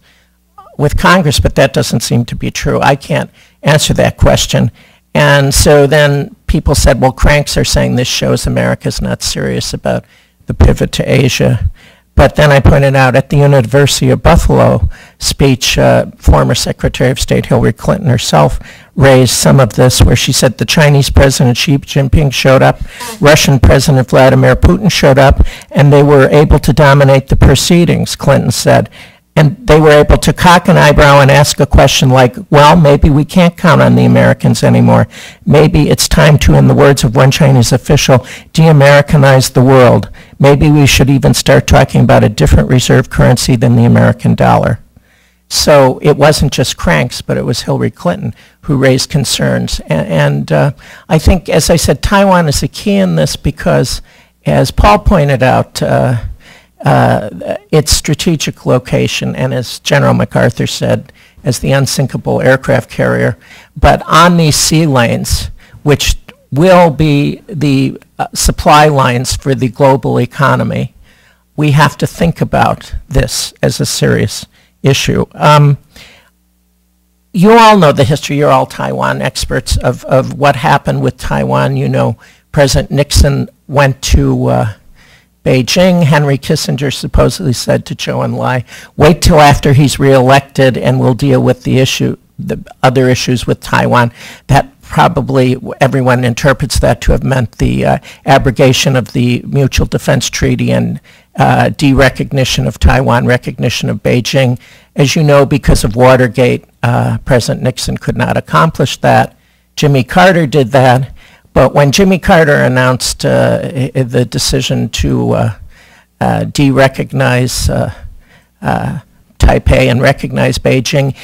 with Congress, but that doesn't seem to be true. I can't answer that question. And so then people said, well, cranks are saying this shows America's not serious about the pivot to Asia. But then I pointed out at the University of Buffalo speech, former Secretary of State Hillary Clinton herself raised some of this, where she said the Chinese President Xi Jinping showed up, Russian President Vladimir Putin showed up, and they were able to dominate the proceedings, Clinton said. And they were able to cock an eyebrow and ask a question like, well, maybe we can't count on the Americans anymore. Maybe it's time to, in the words of one Chinese official, de-Americanize the world. Maybe we should even start talking about a different reserve currency than the American dollar. So it wasn't just cranks, but it was Hillary Clinton who raised concerns. And I think, as I said, Taiwan is a key in this because, as Paul pointed out, its strategic location, and as General MacArthur said, as the unsinkable aircraft carrier, but on these sea lanes, which will be the supply lines for the global economy, we have to think about this as a serious issue. You all know the history. You're all Taiwan experts of what happened with Taiwan. You know, President Nixon went to Beijing. Henry Kissinger supposedly said to Zhou Enlai, wait till after he's reelected and we'll deal with the other issues with Taiwan. That probably, everyone interprets that to have meant the abrogation of the Mutual Defense Treaty and de-recognition of Taiwan, recognition of Beijing. As you know, because of Watergate, President Nixon could not accomplish that. Jimmy Carter did that. But when Jimmy Carter announced the decision to de-recognize Taipei and recognize Beijing,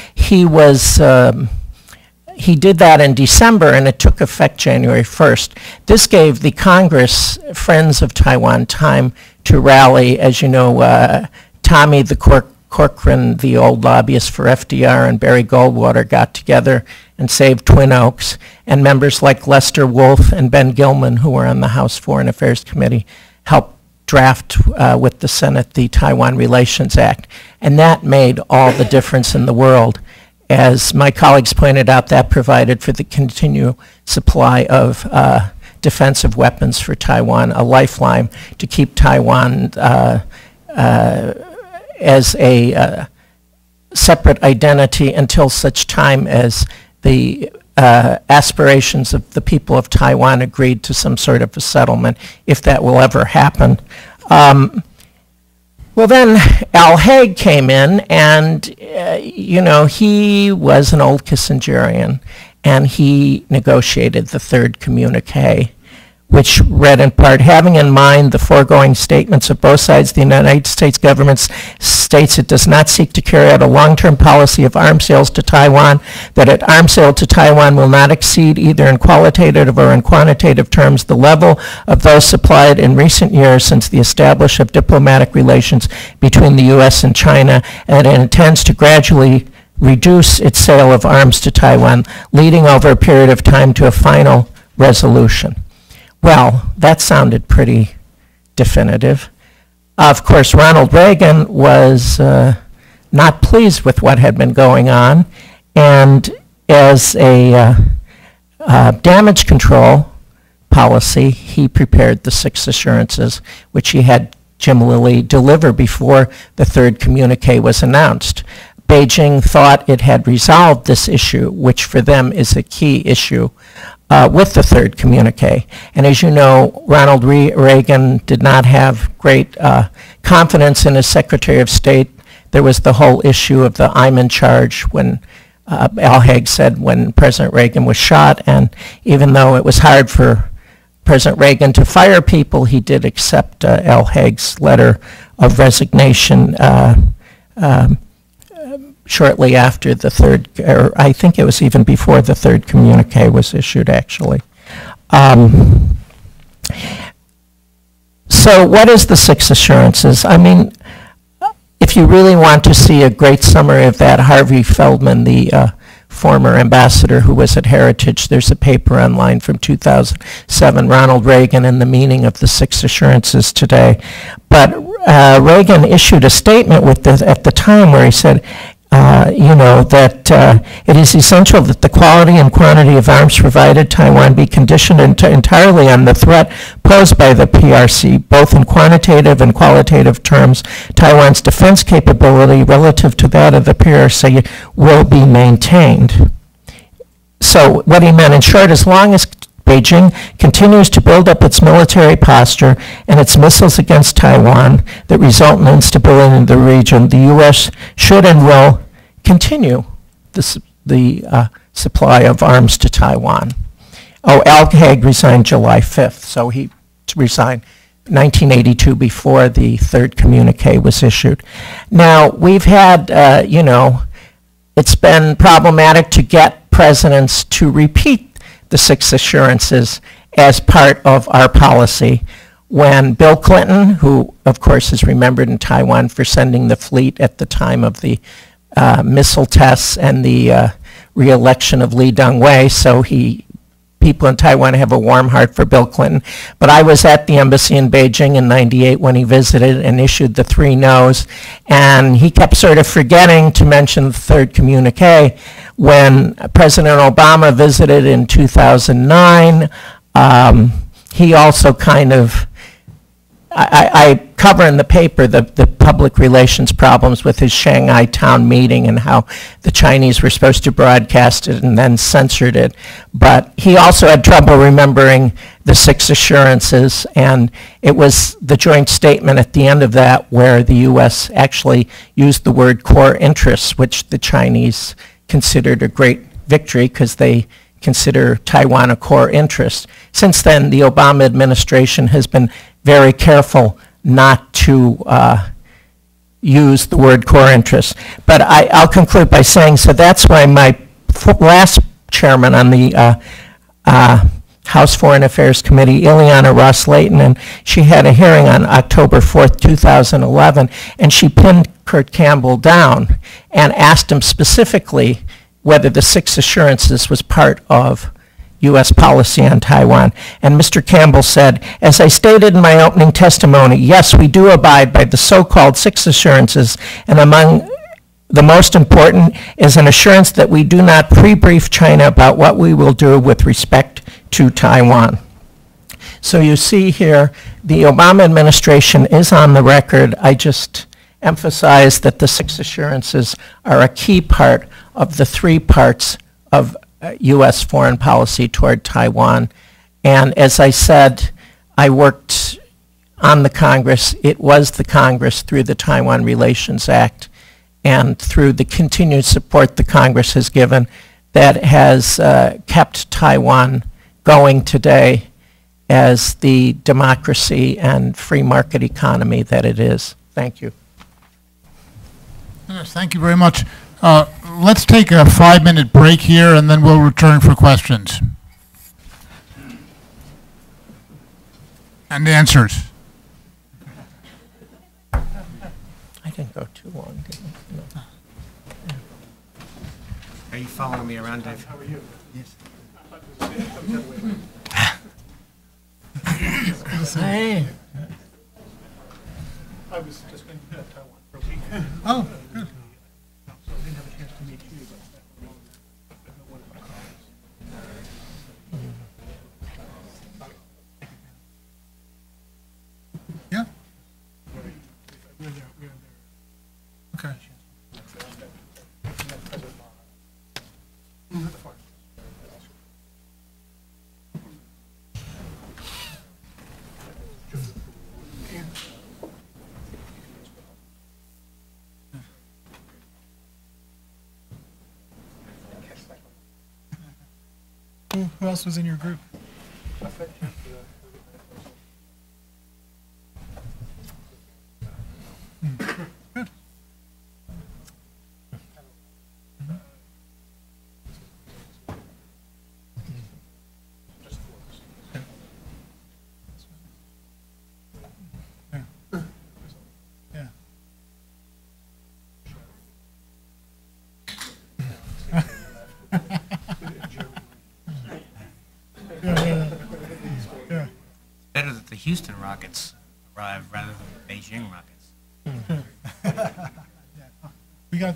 he did that in December, and it took effect January 1st. This gave the Congress, Friends of Taiwan, time to rally. As you know, Tommy the Corcoran, the old lobbyist for FDR, and Barry Goldwater got together and saved Twin Oaks, and members like Lester Wolf and Ben Gilman, who were on the House Foreign Affairs Committee, helped draft with the Senate the Taiwan Relations Act. And that made all the difference in the world. As my colleagues pointed out, that provided for the continual supply of defensive weapons for Taiwan, a lifeline to keep Taiwan as a separate identity until such time as the aspirations of the people of Taiwan agreed to some sort of a settlement, if that will ever happen. Well, then Al Haig came in, and you know, he was an old Kissingerian, and he negotiated the third communique, which read in part, having in mind the foregoing statements of both sides, the United States government states it does not seek to carry out a long-term policy of arms sales to Taiwan, that an arms sale to Taiwan will not exceed either in qualitative or in quantitative terms the level of those supplied in recent years since the establishment of diplomatic relations between the U.S. and China, and it intends to gradually reduce its sale of arms to Taiwan, leading over a period of time to a final resolution. Well, that sounded pretty definitive. Of course, Ronald Reagan was not pleased with what had been going on, and as a damage control policy, he prepared the 6 assurances, which he had Jim Lilly deliver before the third communique was announced. Beijing thought it had resolved this issue, which for them is a key issue, with the third communique. And as you know, Ronald Reagan did not have great confidence in his Secretary of State. There was the whole issue of the I'm in charge when Al Haig said when President Reagan was shot, and even though it was hard for President Reagan to fire people, he did accept Al Haig's letter of resignation shortly after the third, or I think it was even before the third communique was issued, actually. So what is the 6 assurances? I mean, if you really want to see a great summary of that, Harvey Feldman, the former ambassador who was at Heritage, there's a paper online from 2007, Ronald Reagan and the Meaning of the 6 Assurances Today. But Reagan issued a statement at the time where he said, that it is essential that the quality and quantity of arms provided Taiwan be conditioned entirely on the threat posed by the PRC, both in quantitative and qualitative terms. Taiwan's defense capability relative to that of the PRC will be maintained. So what he meant, in short, as long as Beijing continues to build up its military posture and its missiles against Taiwan that result in instability in the region, the U.S. should and will continue the supply of arms to Taiwan. Oh, Al Haig resigned July 5th, so he resigned 1982 before the third communique was issued. Now, we've had, it's been problematic to get presidents to repeat the 6 assurances as part of our policy. When Bill Clinton, who of course is remembered in Taiwan for sending the fleet at the time of the missile tests and the re-election of Lee Teng-hui, so people in Taiwan have a warm heart for Bill Clinton. But I was at the embassy in Beijing in '98 when he visited and issued the 3 no's, and he kept sort of forgetting to mention the third communique. When President Obama visited in 2009, he also kind of, I cover in the paper the public relations problems with his Shanghai town meeting and how the Chinese were supposed to broadcast it and then censored it. But he also had trouble remembering the 6 assurances, and it was the joint statement at the end of that where the U.S. actually used the word core interests, which the Chinese considered a great victory because they consider Taiwan a core interest. Since then, the Obama administration has been very careful not to use the word core interest. But I'll conclude by saying, so that's why my last chairman on the House Foreign Affairs Committee, Ileana Ross-Layton, and she had a hearing on October 4th, 2011, and she pinned Kurt Campbell down and asked him specifically whether the 6 assurances was part of U.S. policy on Taiwan. And Mr. Campbell said, as I stated in my opening testimony, yes, we do abide by the so-called 6 assurances, and among the most important is an assurance that we do not pre-brief China about what we will do with respect to Taiwan. So you see here, the Obama administration is on the record. I just emphasize that the 6 assurances are a key part of the 3 parts of U.S. foreign policy toward Taiwan. And as I said, I worked on the Congress. It was the Congress through the Taiwan Relations Act and through the continued support the Congress has given that has kept Taiwan going today. as the democracy and free market economy that it is. Thank you. Yes, thank you very much. Let's take a 5-minute break here, and then we'll return for questions and answers. I didn't go too long, did I? No. Are you following me around, Dave? How are you? Yes. Hey. I was just in Taiwan for a week. Oh, good. So I didn't have a chance to meet you, but one of my colleagues. Yeah. We're there. Okay. Who else was in your group? Good. Yeah. Yeah. Better that the Houston Rockets arrive rather than the Beijing Rockets. We got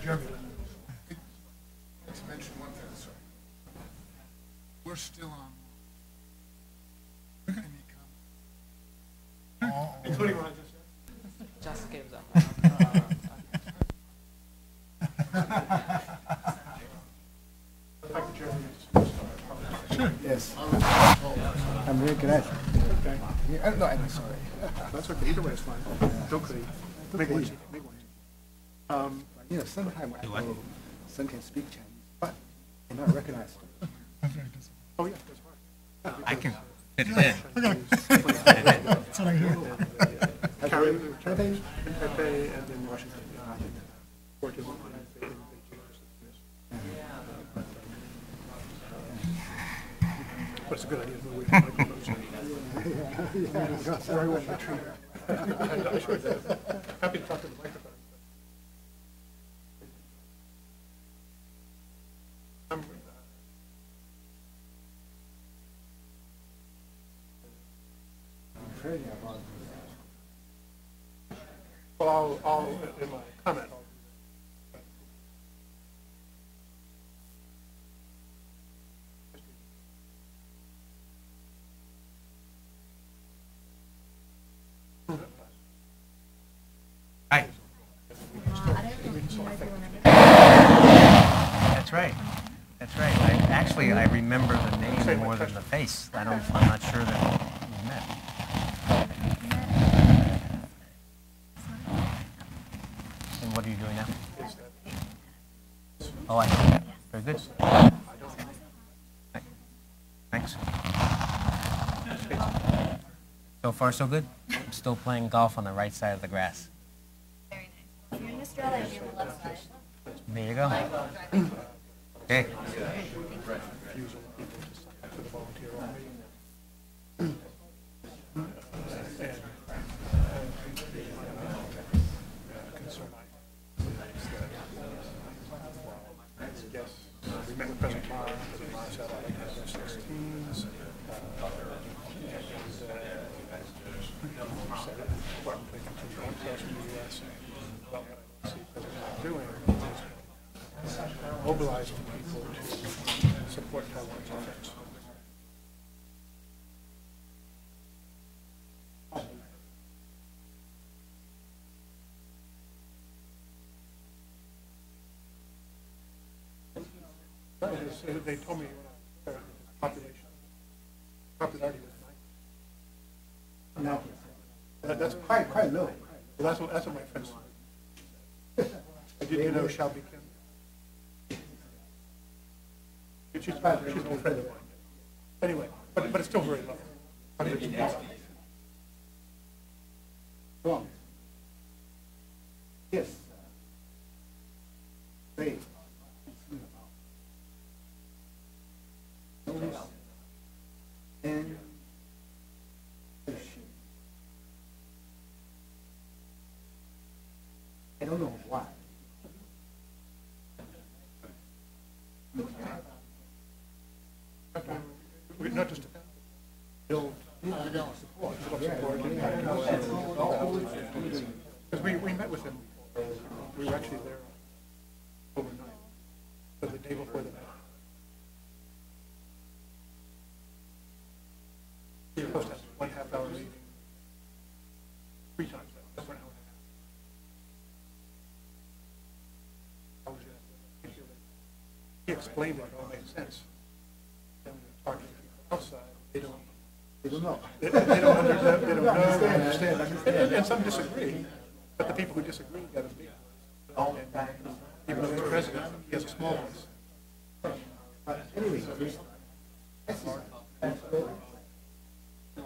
Jeremy. Let's mention one thing, sorry. We're still on. Including Ron Just gives up. Yes. I'm very glad. Okay. Yeah, no, I'm sorry. That's okay. Either way is fine. Don't create. Make one. Make one. You know, sometimes I know some can speak Chinese, but cannot recognize them. Oh, yeah, that's fine. I can fit it in. That's what I hear. Taipei, Taipei, and then Washington. Or to Beijing. But it's a good idea to move away from microphones. Very well treated. Happy to talk to the microphone. Well, I'll in my comment. Hi. That's right. That's right. I remember the name more than the face. I'm not sure that we met. And what are you doing now? Oh, I see. Very good. Thanks. So far, so good? I'm still playing golf on the right side of the grass. Very nice. If you're in Australia, you're on the left side. There you go. Okay. Yes, we met with President Ma, President Ma said I'd like to have F-16s. Department they continue to trust the U.S. Well, what I see President Ma doing is mobilizing people to support Taiwan's efforts. They told me popularity was 9. No, That's quite low. Well, that's what my friends said. Did you know Shelby Kim? She's an old friend of mine. Anyway, but but it's still very low. Hundreds of millions. Wrong. Yes. They. And I don't know why. We not just build support. Because we met with him. We were actually there overnight. But the day before the night. We were supposed to have 1.5 hour meeting. 3 times that. That's 1 hour and a half. He explained it all made sense. Then we were talking to people outside. They don't know. They don't understand. And some disagree. But the people who disagree got a big voice. And even though he's president, he has a small voice. Anyway, of course. No.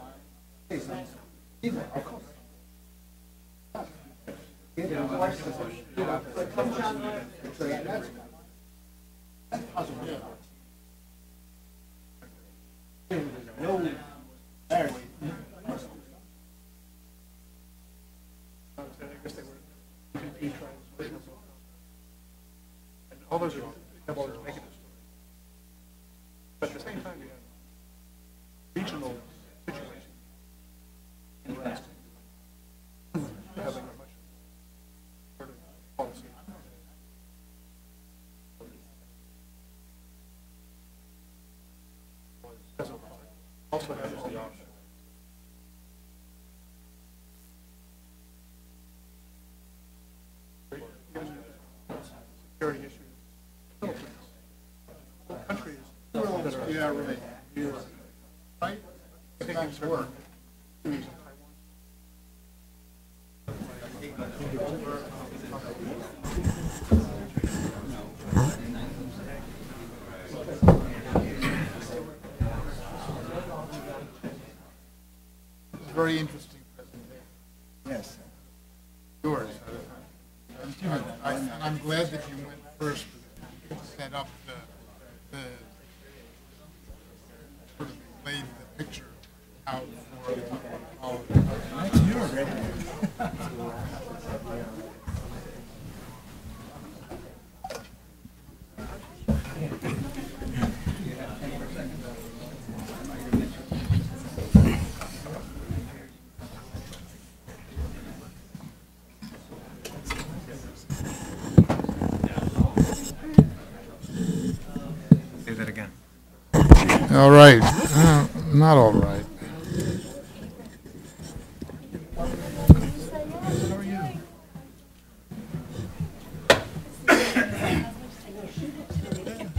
I guess they were trying to and all those have all those negative stories. But at the same time, you have regional situations in the West having a much sort of policy. Also has the option. Security issues. Countries that are right. Taking certain issues in Taiwan. Very interesting presentation. Yes. Yours. And I'm glad that you went first to set up the sort of laid the picture out for all of us. You're ready. Say that again. All right. Not all right.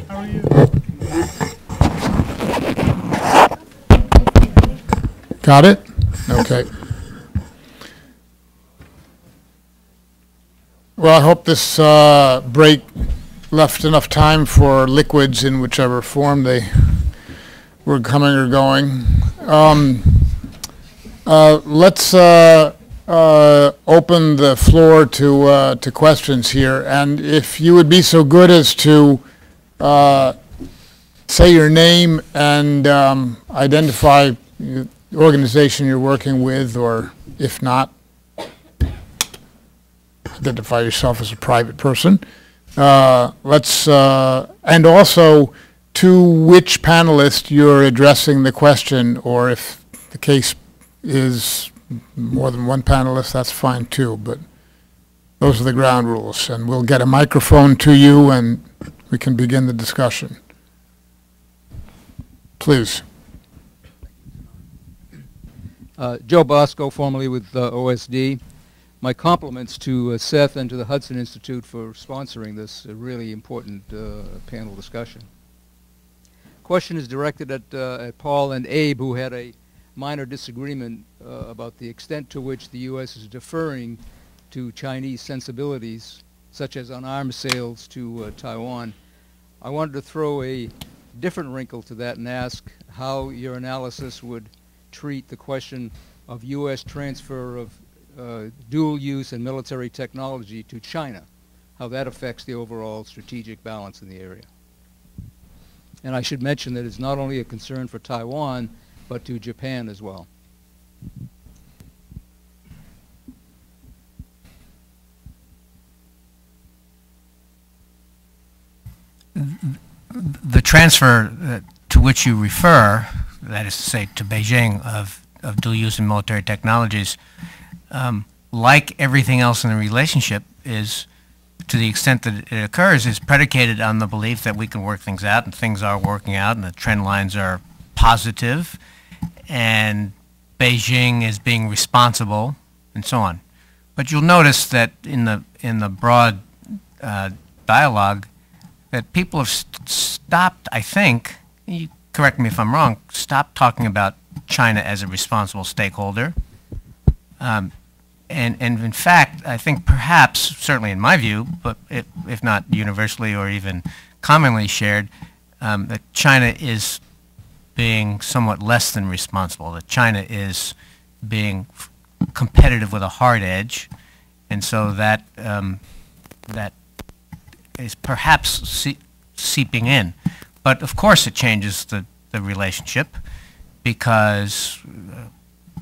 How are you? Got it? Okay. Well, I hope this break left enough time for liquids in whichever form they were coming or going. Let's open the floor to questions here, and if you would be so good as to say your name and identify the organization you're working with, or if not, identify yourself as a private person. And also to which panelist you're addressing the question, or if the case is more than one panelist, that's fine too, but those are the ground rules. And we'll get a microphone to you and we can begin the discussion. Please. Joe Bosco, formerly with OSD. My compliments to Seth and to the Hudson Institute for sponsoring this really important panel discussion. Question is directed at Paul and Abe, who had a minor disagreement about the extent to which the U.S. is deferring to Chinese sensibilities, such as on arms sales to Taiwan. I wanted to throw a different wrinkle to that and ask how your analysis would treat the question of U.S. transfer of dual use and military technology to China, how that affects the overall strategic balance in the area. And I should mention that it's not only a concern for Taiwan, but to Japan as well. The transfer to which you refer, that is to say to Beijing, of dual use in military technologies, like everything else in the relationship, is, to the extent that it occurs, is predicated on the belief that we can work things out, and things are working out, and the trend lines are positive, and Beijing is being responsible, and so on. But you'll notice that in the broad dialogue, that people have stopped, I think, you correct me if I'm wrong, stopped talking about China as a responsible stakeholder. And in fact, I think perhaps, certainly in my view, but if not universally or even commonly shared, that China is being somewhat less than responsible, that China is being competitive with a hard edge, and so that that is perhaps seeping in. But of course it changes the relationship, because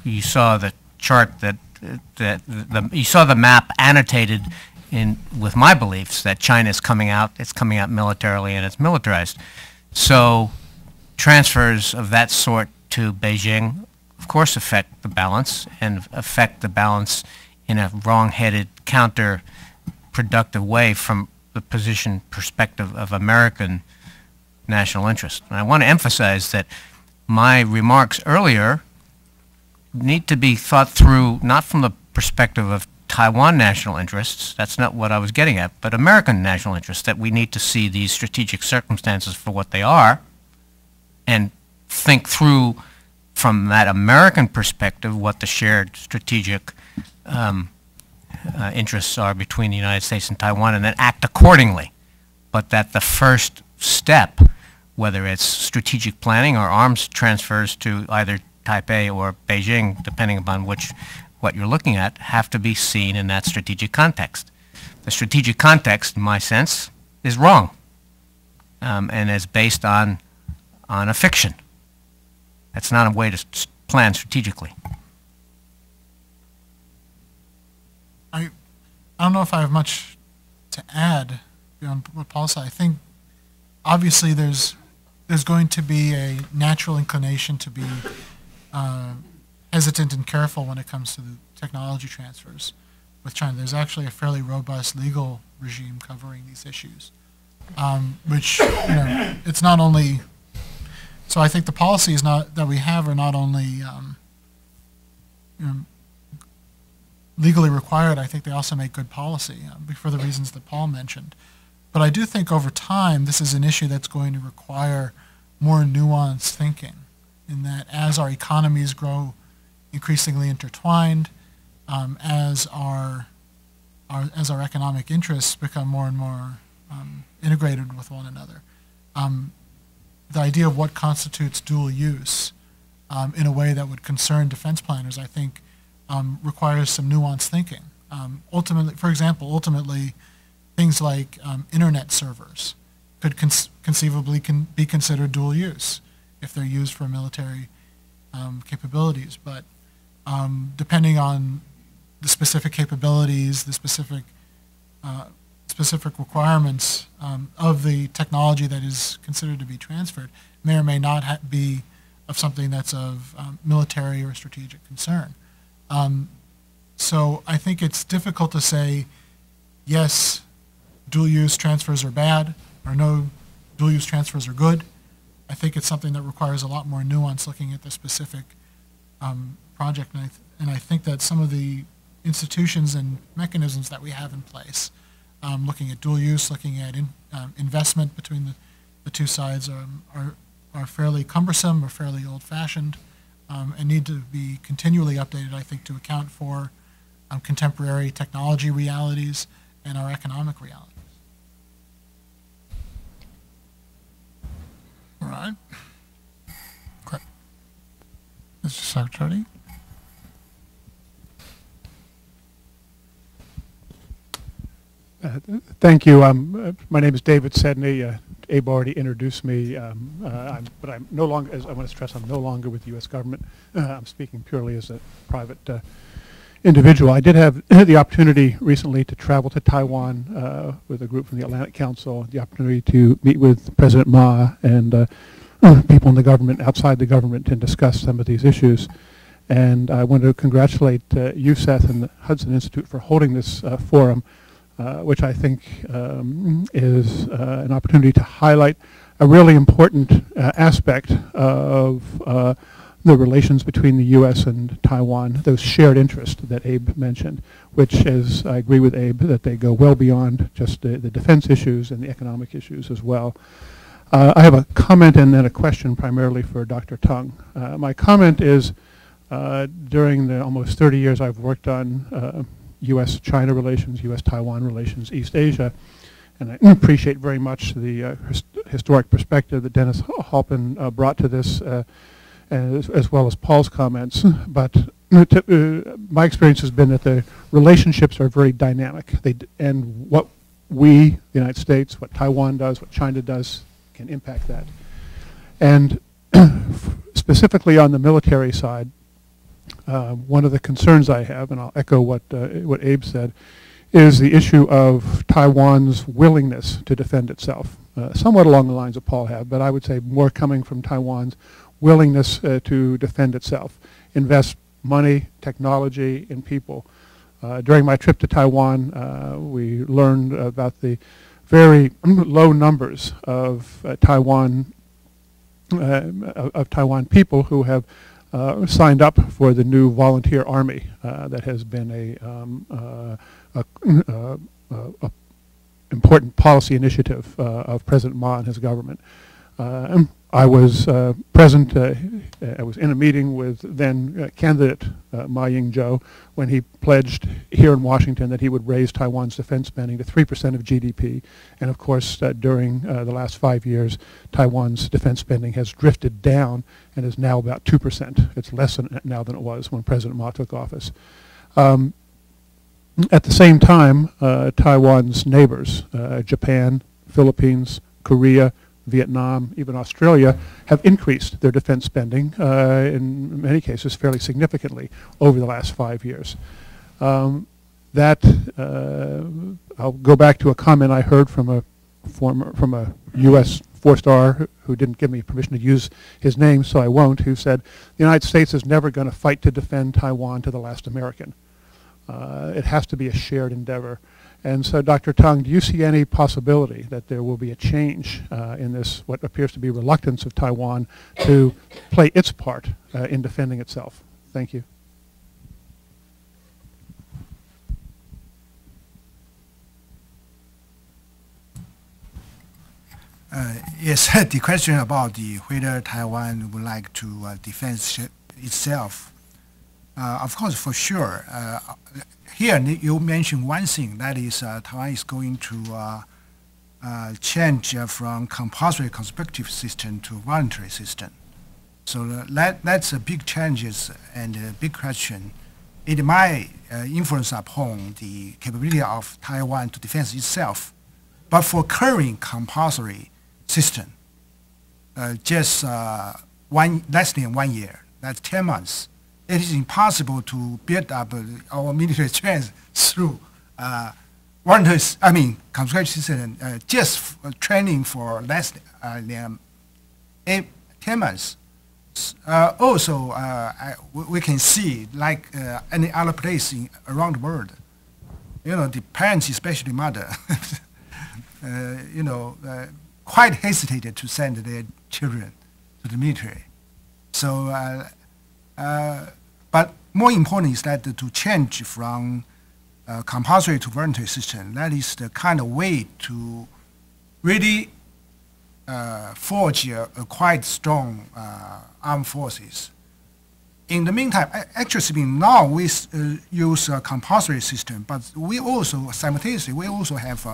you saw the chart you saw the map annotated with my beliefs that China is coming out, it's coming out militarily and it's militarized. So transfers of that sort to Beijing, of course, affect the balance, and affect the balance in a wrong-headed, counterproductive way from the perspective of American national interest. And I want to emphasize that my remarks earlier need to be thought through not from the perspective of Taiwan national interests, that's not what I was getting at, but American national interests, that we need to see these strategic circumstances for what they are, and think through from that American perspective what the shared strategic interests are between the United States and Taiwan, and then act accordingly. But that the first step, whether it's strategic planning or arms transfers to either Taipei or Beijing, depending upon what you're looking at, have to be seen in that strategic context. The strategic context, in my sense, is wrong, and is based on a fiction. That's not a way to plan strategically. I don't know if I have much to add beyond what Paul said. I think obviously there's going to be a natural inclination to be hesitant and careful when it comes to the technology transfers with China. There's actually a fairly robust legal regime covering these issues, which, it's not only, so I think the policies that we have are not only legally required, I think they also make good policy for the reasons that Paul mentioned. But I do think over time this is an issue that's going to require more nuanced thinking, in that as our economies grow increasingly intertwined, as our economic interests become more and more integrated with one another, the idea of what constitutes dual use in a way that would concern defense planners, I think, requires some nuanced thinking. Ultimately, for example, things like internet servers could conceivably be considered dual use if they're used for military capabilities. But depending on the specific capabilities, the specific requirements of the technology that is considered to be transferred, may or may not be of something that's of military or strategic concern. So I think it's difficult to say, yes, dual-use transfers are bad, or no, dual-use transfers are good. I think it's something that requires a lot more nuance looking at the specific project, and I think that some of the institutions and mechanisms that we have in place, looking at dual use, looking at investment between the two sides, are fairly cumbersome or fairly old-fashioned, and need to be continually updated, I think, to account for contemporary technology realities and our economic realities. All right. Okay. Mr. Secretary. Thank you. My name is David Sedney. Abe already introduced me, but I'm no longer, as I want to stress, I'm no longer with the U.S. government. I'm speaking purely as a private individual. I did have the opportunity recently to travel to Taiwan with a group from the Atlantic Council, the opportunity to meet with President Ma and people in the government, outside the government, and discuss some of these issues. And I want to congratulate you, Seth, and the Hudson Institute for holding this forum, which I think is an opportunity to highlight a really important aspect of the relations between the U.S. and Taiwan, those shared interests that Abe mentioned, which is, I agree with Abe, that they go well beyond just the defense issues and the economic issues as well. I have a comment and then a question primarily for Dr. Tung. My comment is, during the almost 30 years I've worked on U.S.-China relations, U.S.-Taiwan relations, East Asia, and I appreciate very much the historic perspective that Dennis Halpin brought to this, as well as Paul's comments. But my experience has been that the relationships are very dynamic, and what we, the United States, what Taiwan does, what China does, can impact that. And specifically on the military side, one of the concerns I have, and I'll echo what Abe said, is the issue of Taiwan's willingness to defend itself, somewhat along the lines that Paul had, but I would say more coming from Taiwan's willingness to defend itself, invest money, technology, and people. During my trip to Taiwan, we learned about the very low numbers of Taiwan people who have signed up for the new volunteer army that has been a important policy initiative of President Ma and his government. I was present, I was in a meeting with then candidate Ma Ying-jeou when he pledged here in Washington that he would raise Taiwan's defense spending to 3% of GDP. And of course, during the last 5 years, Taiwan's defense spending has drifted down and is now about 2%. It's less now than it was when President Ma took office. At the same time, Taiwan's neighbors, Japan, Philippines, Korea, Vietnam, even Australia, have increased their defense spending, in many cases fairly significantly, over the last 5 years. I'll go back to a comment I heard from a U.S. four-star who didn't give me permission to use his name, so I won't, who said, the United States is never going to fight to defend Taiwan to the last American. It has to be a shared endeavor. And so, Dr. Tung, do you see any possibility that there will be a change in this, what appears to be reluctance of Taiwan to play its part in defending itself? Thank you. Yes, the question about whether Taiwan would like to defend itself. Of course, for sure. Here, you mentioned one thing, that is Taiwan is going to change from compulsory conscriptive system to voluntary system. So that's a big changes and a big question. It might influence upon the capability of Taiwan to defend itself. But for current compulsory system, just less than 1 year, that's 10 months. It is impossible to build up our military strength through conscription system, just training for less than 10 months. Also, we can see, like any other place around the world, the parents, especially mother, quite hesitated to send their children to the military. So, but more important is that to change from compulsory to voluntary system, that is the kind of way to really forge a quite strong armed forces. In the meantime, actually speaking, now we use a compulsory system, but we also, simultaneously, we also have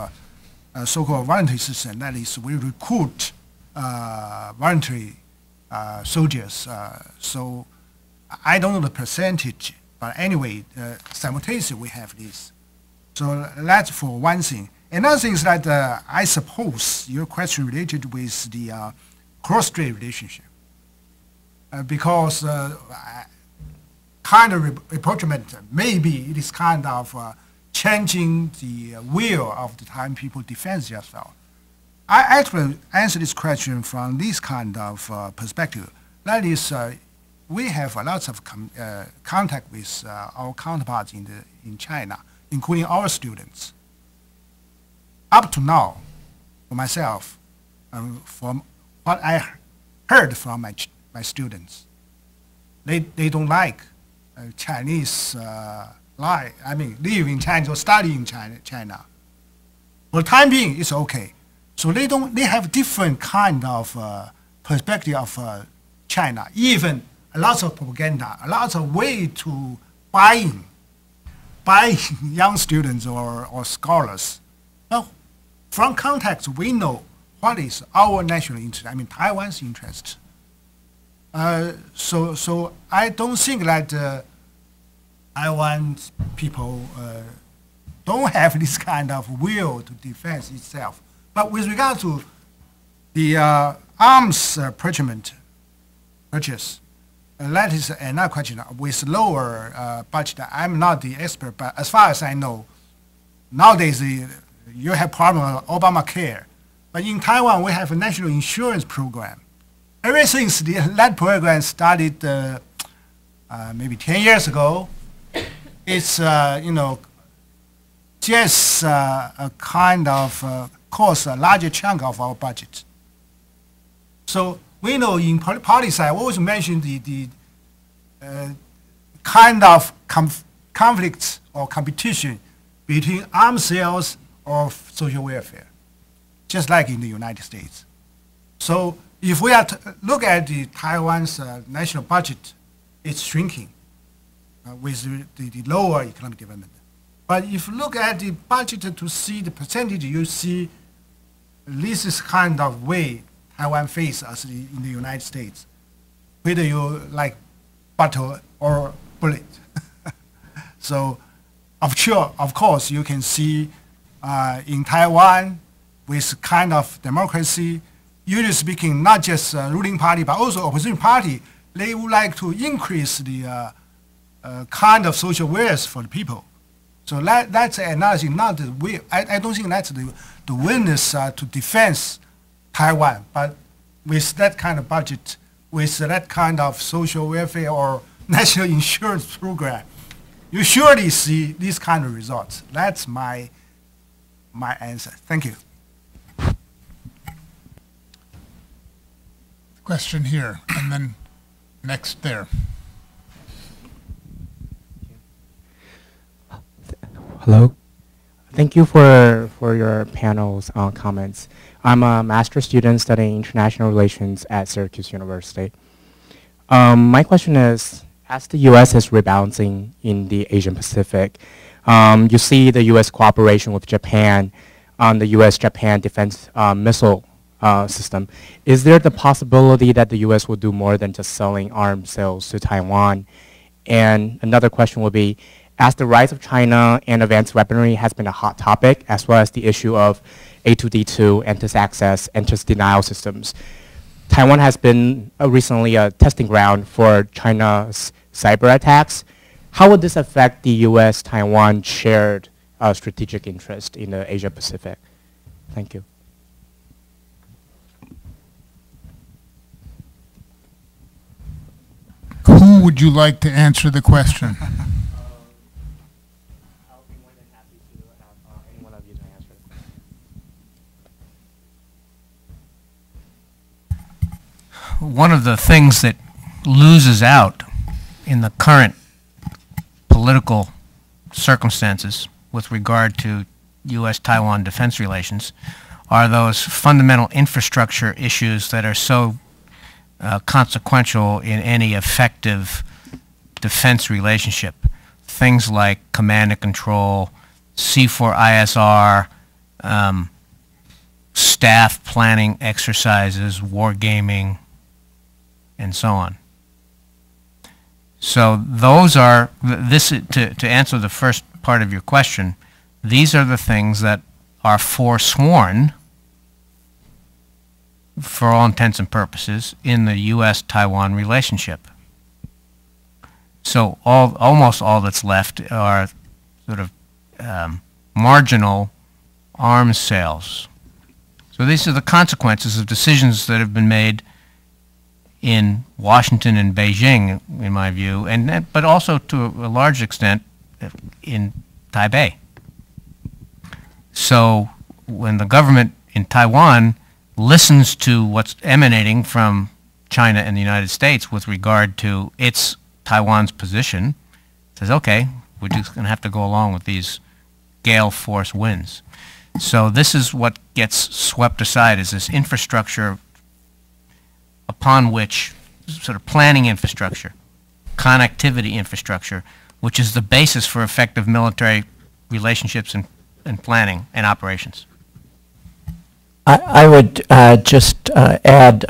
a so-called voluntary system. That is, we recruit voluntary soldiers. So I don't know the percentage, but anyway, simultaneously we have this. So that's for one thing. Another thing is that I suppose your question related with the cross-strait relationship. Because kind of rapprochement, maybe it is kind of changing the will of the Taiwan people defend themselves. I actually answer this question from this kind of perspective. That is, we have lots of contact with our counterparts in China, including our students. Up to now, for myself, from what I heard from my students, they don't like Chinese live in China or study in China. For the time being, it's okay. So they have different kind of perspective of China. Even a lot of propaganda, a lot of way to buy young students or scholars. Now, from context, we know what is our national interest. Taiwan's interest. So I don't think that Taiwan people don't have this kind of will to defend itself. But with regard to the arms purchase, that is another question. With lower budget, I'm not the expert, but as far as I know, nowadays you have problem with Obamacare. But in Taiwan, we have a national insurance program. Ever since that program started maybe 10 years ago, it's just a kind of cost a larger chunk of our budget. So we know in policy side, we always mention the kind of conflicts or competition between arms sales or social welfare, just like in the United States. So if we are to look at Taiwan's national budget, it's shrinking with the lower economic development. But if you look at the budget to see the percentage, you see this is kind of way Taiwan faces as in the United States, whether you like butter or bullet. So, of course, you can see in Taiwan with kind of democracy, usually speaking, not just ruling party, but also opposition party, they would like to increase the kind of social wealth for the people. So that's another thing, not the will. I don't think that's the willingness to defend Taiwan, but with that kind of budget, with that kind of social welfare or national insurance program, you surely see these kind of results. That's my answer. Thank you. Question here, and then next there. Hello. Thank you for your panel's comments. I'm a master's student studying international relations at Syracuse University. My question is, as the U.S. is rebalancing in the Asian Pacific, you see the U.S. cooperation with Japan on the U.S.-Japan defense missile system. Is there the possibility that the U.S. will do more than just selling arms sales to Taiwan? And another question would be, as the rise of China and advanced weaponry has been a hot topic, as well as the issue of A2D2, NTIS access, NTIS denial systems, Taiwan has been recently a testing ground for China's cyber attacks. How would this affect the U.S.-Taiwan shared strategic interest in the Asia Pacific? Thank you. Who would you like to answer the question? I'll be more than happy to have any one of you to answer the question. One of the things that loses out in the current political circumstances with regard to U.S.-Taiwan defense relations are those fundamental infrastructure issues that are so consequential in any effective defense relationship. Things like command and control, C4ISR, staff planning exercises, wargaming, and so on. So those are, to answer the first part of your question, these are the things that are forsworn, for all intents and purposes, in the U.S.-Taiwan relationship. So almost all that's left are sort of marginal arms sales. So these are the consequences of decisions that have been made in Washington and Beijing, in my view, but also to a large extent in Taipei. So when the government in Taiwan listens to what's emanating from China and the United States with regard to Taiwan's position, says, okay, we're just going to have to go along with these gale force winds. So this is what gets swept aside, is this infrastructure upon which, sort of planning infrastructure, connectivity infrastructure, which is the basis for effective military relationships and planning and operations. I would just add,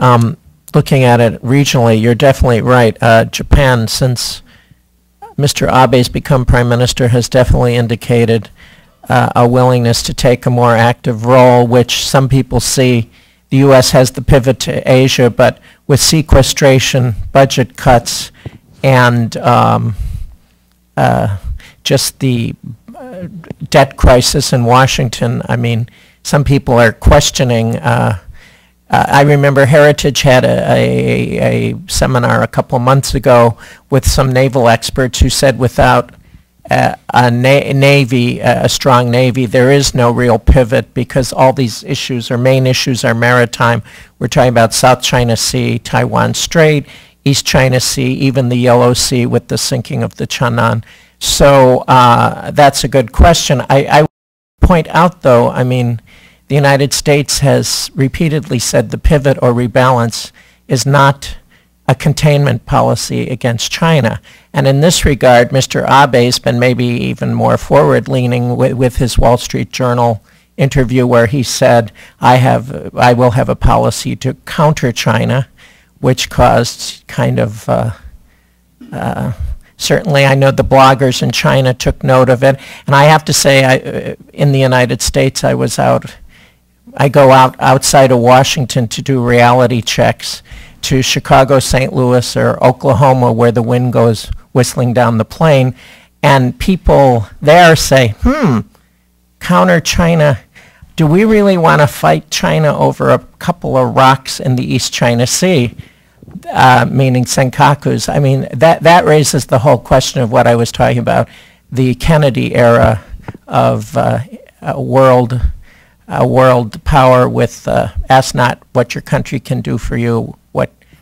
looking at it regionally, you're definitely right. Japan, since Mr. Abe's become Prime Minister, has definitely indicated a willingness to take a more active role, which some people see the U.S. has the pivot to Asia, but with sequestration, budget cuts, and just the debt crisis in Washington, I mean, some people are questioning. I remember Heritage had a seminar a couple months ago with some naval experts who said without a navy, a strong navy, there is no real pivot, because all these issues, or main issues, are maritime. We're talking about South China Sea, Taiwan Strait, East China Sea, even the Yellow Sea with the sinking of the Chang'an. So that's a good question. I point out, though, I mean, the United States has repeatedly said the pivot or rebalance is not a containment policy against China. And in this regard, Mr. Abe's been maybe even more forward-leaning with his Wall Street Journal interview, where he said, I will have a policy to counter China, which caused kind of, certainly I know the bloggers in China took note of it. And I have to say, in the United States, I go outside of Washington to do reality checks to Chicago, St. Louis, or Oklahoma, where the wind goes whistling down the plain, and people there say, counter China, do we really want to fight China over a couple of rocks in the East China Sea, meaning senkakus? I mean, that raises the whole question of what I was talking about, the Kennedy era of a world power with ask not what your country can do for you,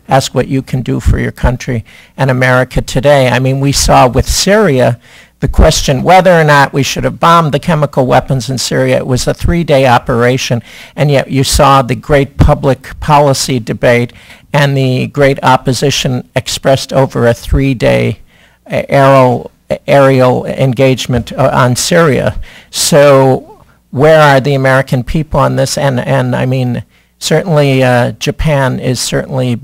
ask what you can do for your country. And America today, I mean, we saw with Syria the question whether or not we should have bombed the chemical weapons in Syria. It was a 3-day operation, and yet you saw the great public policy debate and the great opposition expressed over a 3-day aerial engagement on Syria. So where are the American people on this? And I mean, certainly Japan is certainly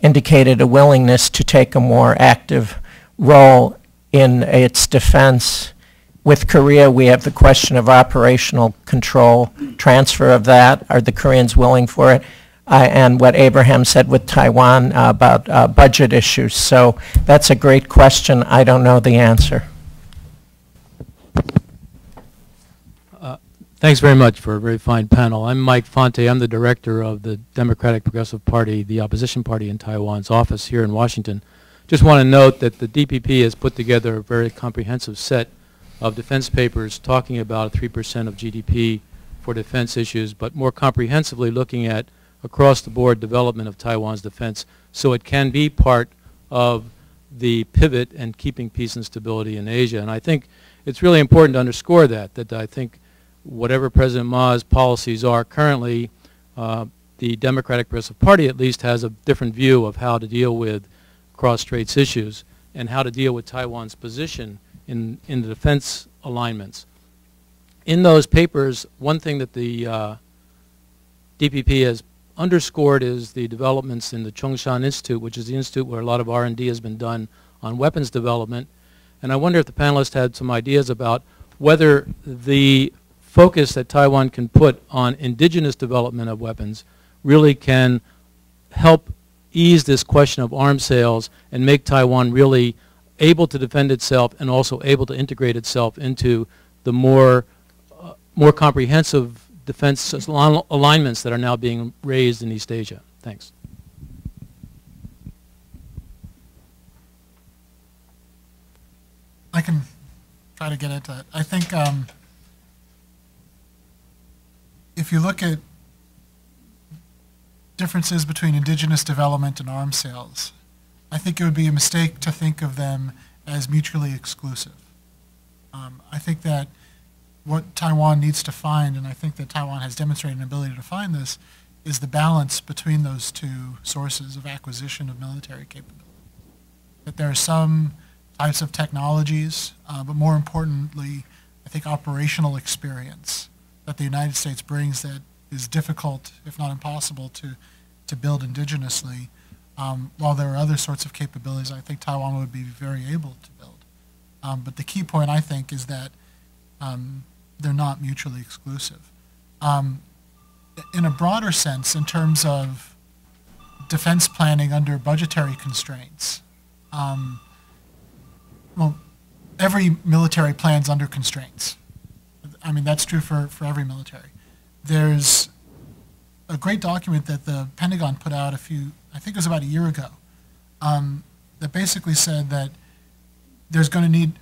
indicated a willingness to take a more active role in its defense. With Korea, we have the question of operational control, transfer of that. Are the Koreans willing for it? And what Abraham said with Taiwan about budget issues. So that's a great question. I don't know the answer. Thanks very much for a very fine panel. I'm Mike Fonte. I'm the director of the Democratic Progressive Party, the opposition party in Taiwan's office here in Washington. Just want to note that the DPP has put together a very comprehensive set of defense papers talking about 3% of GDP for defense issues, but more comprehensively looking at across-the-board development of Taiwan's defense so it can be part of the pivot and keeping peace and stability in Asia. And I think it's really important to underscore that I think whatever President Ma's policies are currently, the Democratic Progressive Party at least has a different view of how to deal with cross-straits issues and how to deal with Taiwan's position in the defense alignments. In those papers, one thing that the DPP has underscored is the developments in the Hudson Institute, which is the institute where a lot of R&D has been done on weapons development. And I wonder if the panelists had some ideas about whether the focus that Taiwan can put on indigenous development of weapons really can help ease this question of arms sales and make Taiwan really able to defend itself and also able to integrate itself into the more comprehensive defense alignments that are now being raised in East Asia. Thanks. I can try to get into it. I think if you look at differences between indigenous development and arms sales, I think it would be a mistake to think of them as mutually exclusive. I think that what Taiwan needs to find, and I think that Taiwan has demonstrated an ability to find this, is the balance between those two sources of acquisition of military capability. That there are some types of technologies, but more importantly, I think operational experience that the United States brings that is difficult, if not impossible, to build indigenously. While there are other sorts of capabilities I think Taiwan would be very able to build. But the key point, I think, is that they're not mutually exclusive. In a broader sense, in terms of defense planning under budgetary constraints, well, every military plans under constraints. I mean, that's true for every military. There's a great document that the Pentagon put out I think it was about a year ago, that basically said that there's going to need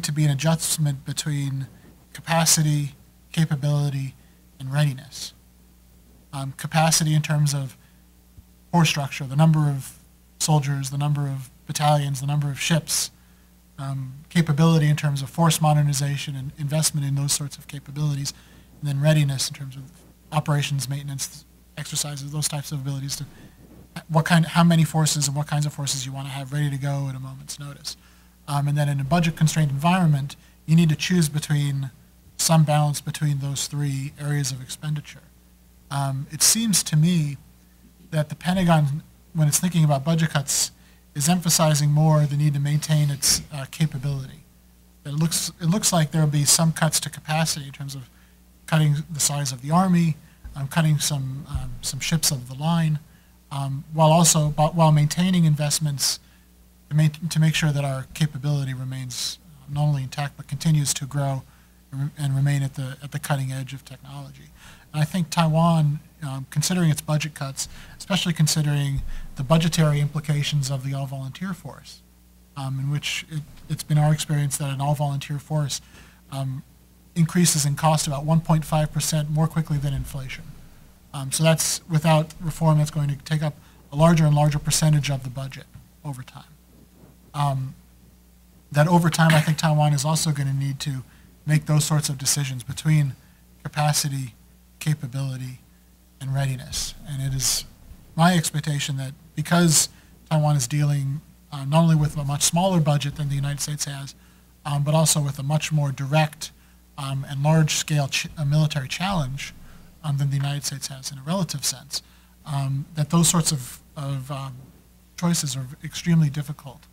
to be an adjustment between capacity, capability, and readiness. Capacity in terms of force structure, the number of soldiers, the number of battalions, the number of ships, capability in terms of force modernization and investment in those sorts of capabilities, and then readiness in terms of operations, maintenance, exercises, those types of abilities to how many forces and what kinds of forces you want to have ready to go at a moment's notice. And then in a budget-constrained environment, you need to choose between some balance between those three areas of expenditure. It seems to me that the Pentagon, when it's thinking about budget cuts, is emphasizing more the need to maintain its capability. It looks like there will be some cuts to capacity in terms of cutting the size of the Army, cutting some ships of the line, while maintaining investments to make sure that our capability remains not only intact but continues to grow and remain at the cutting edge of technology. And I think Taiwan, considering its budget cuts, especially considering the budgetary implications of the all-volunteer force, in which it's been our experience that an all-volunteer force increases in cost about 1.5% more quickly than inflation. So that's, without reform, that's going to take up a larger and larger percentage of the budget over time. That over time, I think Taiwan is also going to need to make those sorts of decisions between capacity, capability, and readiness. And it is my expectation that because Taiwan is dealing not only with a much smaller budget than the United States has, but also with a much more direct and large-scale military challenge than the United States has in a relative sense, that those sorts of choices are extremely difficult.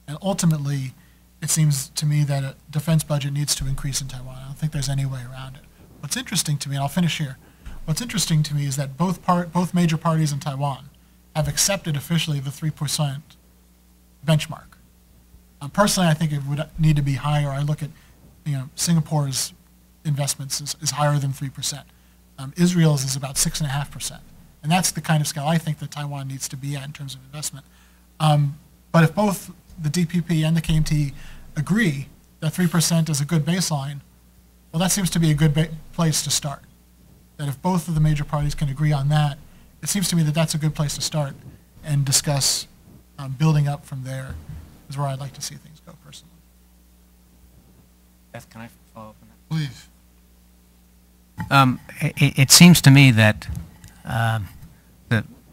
And ultimately, it seems to me that a defense budget needs to increase in Taiwan. I don't think there's any way around it. What's interesting to me, and I'll finish here, what's interesting to me is that both major parties in Taiwan have accepted officially the 3% benchmark. Personally, I think it would need to be higher. I look at, Singapore's investments is higher than 3%. Israel's is about 6.5%. And that's the kind of scale I think that Taiwan needs to be at in terms of investment. But if both the DPP and the KMT agree that 3% is a good baseline, well, that seems to be a good place to start. That if both of the major parties can agree on that, it seems to me that that's a good place to start and discuss building up from there is where I'd like to see things go personally. Beth, can I follow up on that? Please. It seems to me that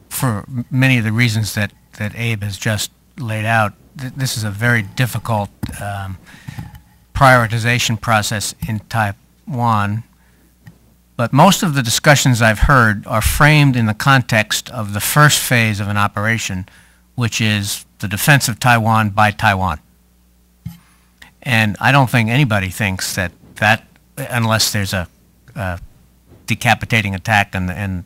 for many of the reasons that Abe has just laid out, this is a very difficult prioritization process in Taiwan But most of the discussions I've heard are framed in the context of the first phase of an operation, which is the defense of Taiwan by Taiwan. And I don't think anybody thinks that unless there's a decapitating attack and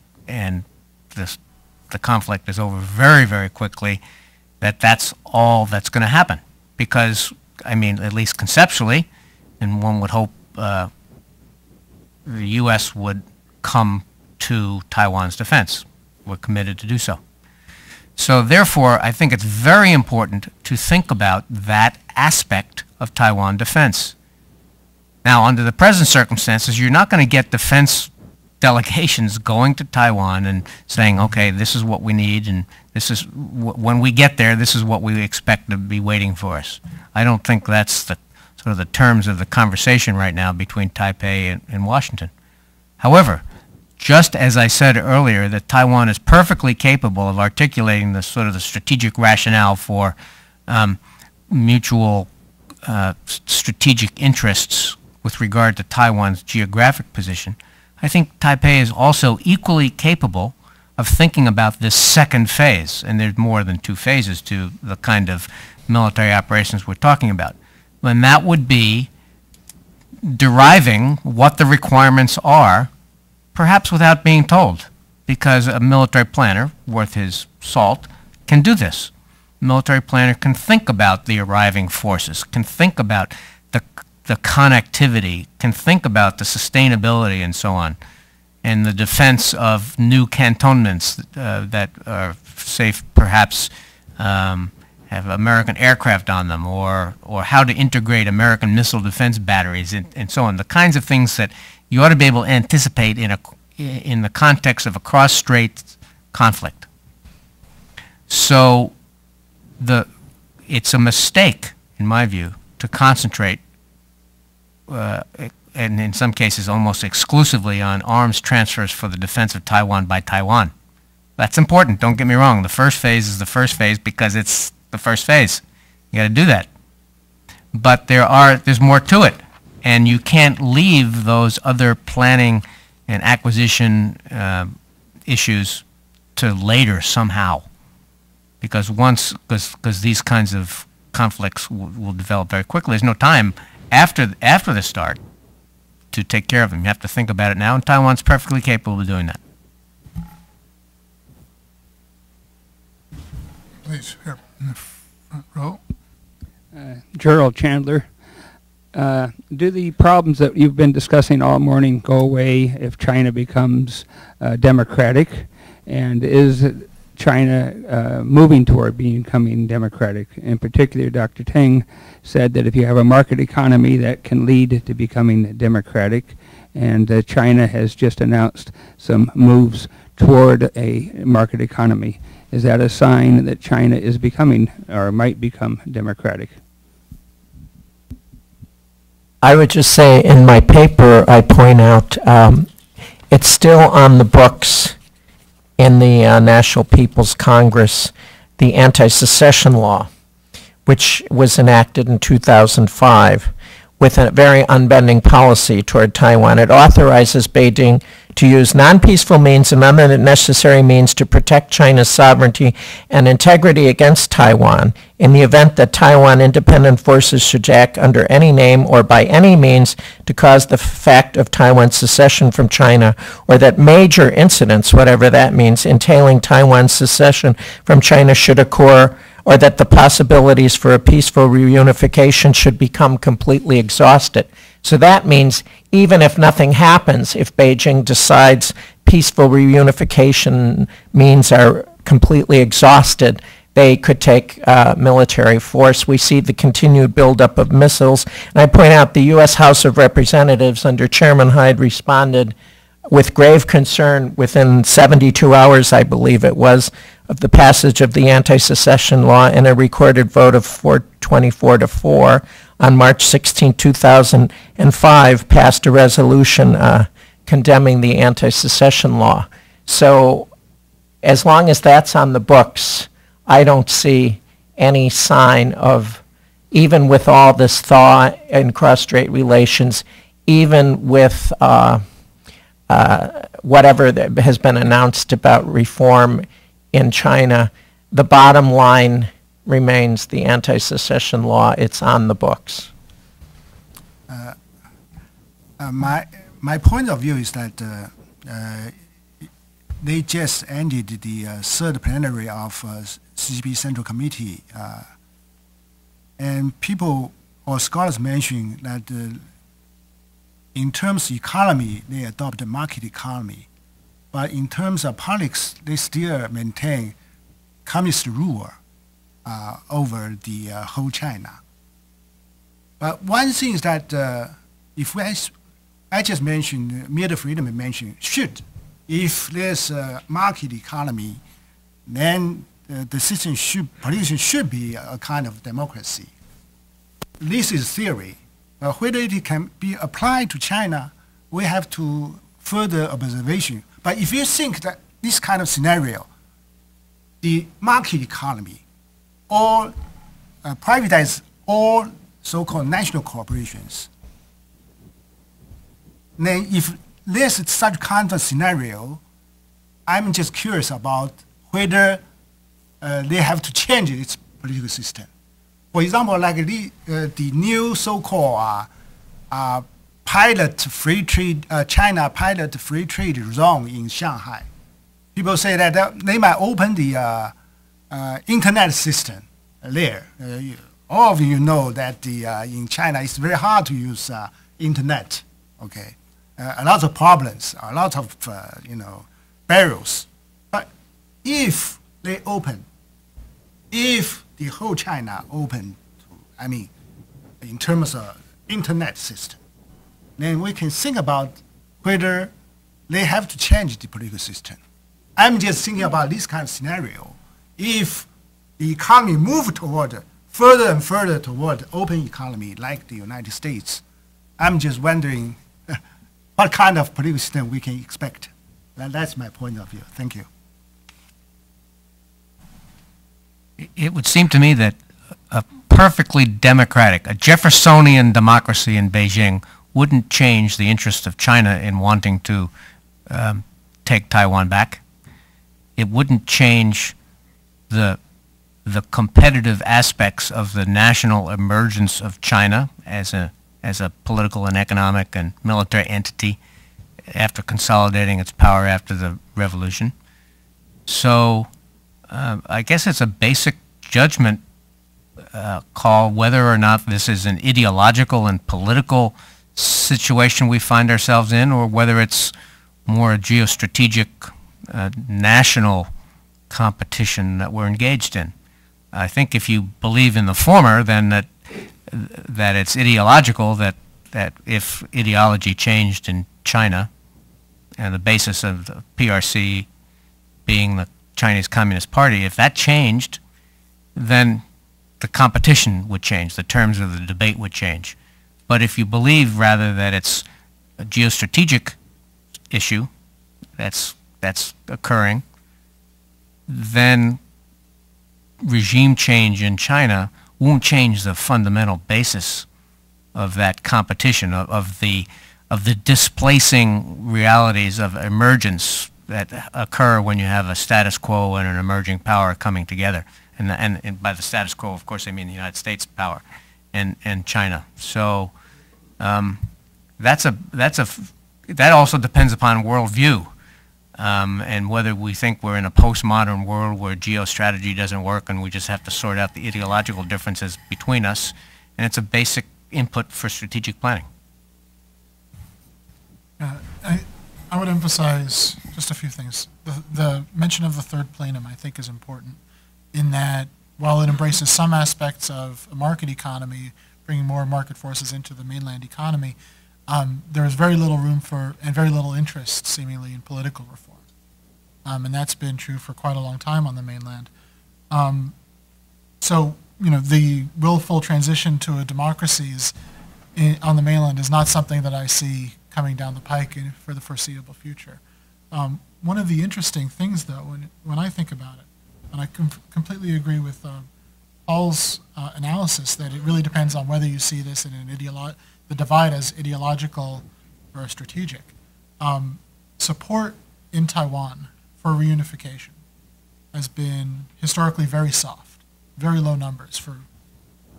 the conflict is over very, very quickly, that's all that's going to happen. Because, I mean, at least conceptually, and one would hope the U.S. would come to Taiwan's defense. We're committed to do so. So therefore, I think it's very important to think about that aspect of Taiwan defense. Now, under the present circumstances, you're not going to get defense delegations going to Taiwan and saying, okay, this is what we need, and this is when we get there, this is what we expect to be waiting for us. I don't think that's the sort of the terms of the conversation right now between Taipei and Washington. However, just as I said earlier, that Taiwan is perfectly capable of articulating the sort of the strategic rationale for mutual strategic interests with regard to Taiwan's geographic position, I think Taipei is also equally capable of thinking about this second phase, and there's more than two phases to the kind of military operations we're talking about. And that would be deriving what the requirements are, perhaps without being told, because a military planner, worth his salt, can do this. A military planner can think about the arriving forces, can think about the connectivity, can think about the sustainability and so on, and the defense of new cantonments that are safe, perhaps have American aircraft on them, or how to integrate American missile defense batteries and so on. The kinds of things that you ought to be able to anticipate in the context of a cross-strait conflict. So it's a mistake, in my view, to concentrate and in some cases almost exclusively on arms transfers for the defense of Taiwan by Taiwan. That's important, don't get me wrong. The first phase is the first phase because it's the first phase. You got to do that. But there's more to it, and you can't leave those other planning and acquisition issues to later somehow, because these kinds of conflicts will develop very quickly. There's no time after the start to take care of them. You have to think about it now, and Taiwan's perfectly capable of doing that. Please, here in the front row. Gerald Chandler. Do the problems that you've been discussing all morning go away if China becomes democratic? And is China moving toward becoming democratic? In particular, Dr. Teng said that if you have a market economy, that can lead to becoming democratic. And China has just announced some moves toward a market economy. Is that a sign that China is becoming or might become democratic? I would just say in my paper, I point out it's still on the books in the National People's Congress, the anti-secession law, which was enacted in 2005 with a very unbending policy toward Taiwan. It authorizes Beijing to use non-peaceful means and unnecessary means to protect China's sovereignty and integrity against Taiwan in the event that Taiwan independent forces should act under any name or by any means to cause the fact of Taiwan's secession from China, or that major incidents, whatever that means, entailing Taiwan's secession from China should occur, or that the possibilities for a peaceful reunification should become completely exhausted. So that means even if nothing happens, if Beijing decides peaceful reunification means are completely exhausted, they could take military force. We see the continued buildup of missiles. And I point out the U.S. House of Representatives under Chairman Hyde responded with grave concern within 72 hours, I believe it was, of the passage of the anti-secession law in a recorded vote of 424-4 on March 16, 2005, passed a resolution condemning the anti-secession law. So as long as that's on the books, I don't see any sign of, even with all this thaw in cross-strait relations, even with whatever that has been announced about reform in China, the bottom line remains the anti-secession law. It's on the books. My point of view is that they just ended the third plenary of CCP Central Committee, and people or scholars mention that in terms of economy, they adopt a market economy, but in terms of politics, they still maintain communist rule over the whole China. But one thing is that if I just mentioned, media freedom mentioned, if there's a market economy, then the system politicians should be a kind of democracy. This is theory. Whether it can be applied to China, we have to further observation. But if you think that this kind of scenario, the market economy, or privatize all so-called national corporations, then if there's such kind of scenario, I'm just curious about whether they have to change its political system. For example, like the new so-called pilot free trade, China pilot free trade zone in Shanghai. People say that they might open the internet system there. All of you know that in China it's very hard to use internet. Okay, a lot of problems, a lot of barriers. But if they open, if the whole China open to, in terms of internet system, then we can think about whether they have to change the political system. I'm just thinking about this kind of scenario. If the economy move toward further and further toward open economy like the United States, I'm just wondering what kind of political system we can expect. That's my point of view. Thank you. It would seem to me that a perfectly democratic, a Jeffersonian democracy in Beijing wouldn't change the interest of China in wanting to take Taiwan back. It wouldn't change the competitive aspects of the national emergence of China as a political and economic and military entity after consolidating its power after the revolution. So I guess it's a basic judgment call whether or not this is an ideological and political situation we find ourselves in, or whether it's more a geostrategic national competition that we're engaged in. I think if you believe in the former, then that it's ideological, that if ideology changed in China, and the basis of the PRC being the Chinese Communist Party, if that changed, then the competition would change, the terms of the debate would change. But if you believe rather that it's a geostrategic issue that's occurring, then regime change in China won't change the fundamental basis of that competition, of the displacing realities of emergence that occur when you have a status quo and an emerging power coming together. And by the status quo, of course, I mean the United States power and China. So that also depends upon worldview. And whether we think we're in a postmodern world where geostrategy doesn't work and we just have to sort out the ideological differences between us, and it's a basic input for strategic planning. I would emphasize just a few things. The mention of the third plenum, I think, is important in that while it embraces some aspects of a market economy, bringing more market forces into the mainland economy, there is very little room for and very little interest, seemingly, in political reform. And that's been true for quite a long time on the mainland. So, the willful transition to a democracy on the mainland is not something that I see coming down the pike for the foreseeable future. One of the interesting things, though, when I think about it, and I completely agree with Paul's analysis that it really depends on whether you see this in the divide as ideological or strategic. support in Taiwan for reunification has been historically very soft, very low numbers for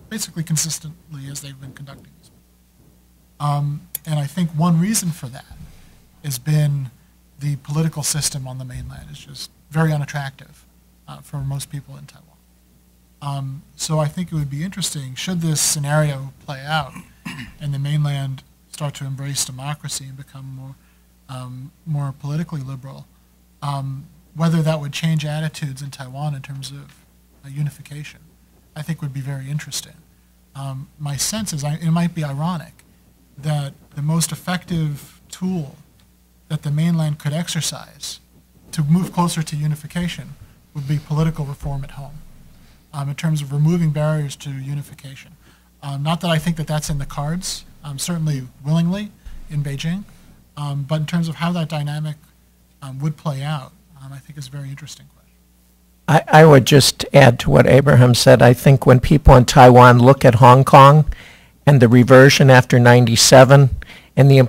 basically consistently as they've been conducting this. And I think one reason for that has been the political system on the mainland is just very unattractive for most people in Taiwan. So I think it would be interesting, should this scenario play out and the mainland start to embrace democracy and become more politically liberal, whether that would change attitudes in Taiwan in terms of unification, I think would be very interesting. My sense is it might be ironic that the most effective tool that the mainland could exercise to move closer to unification would be political reform at home, in terms of removing barriers to unification. Not that I think that that's in the cards, certainly willingly in Beijing, but in terms of how that dynamic would play out, I think it's a very interesting question. I would just add to what Abraham said. I think when people in Taiwan look at Hong Kong and the reversion after 97 and the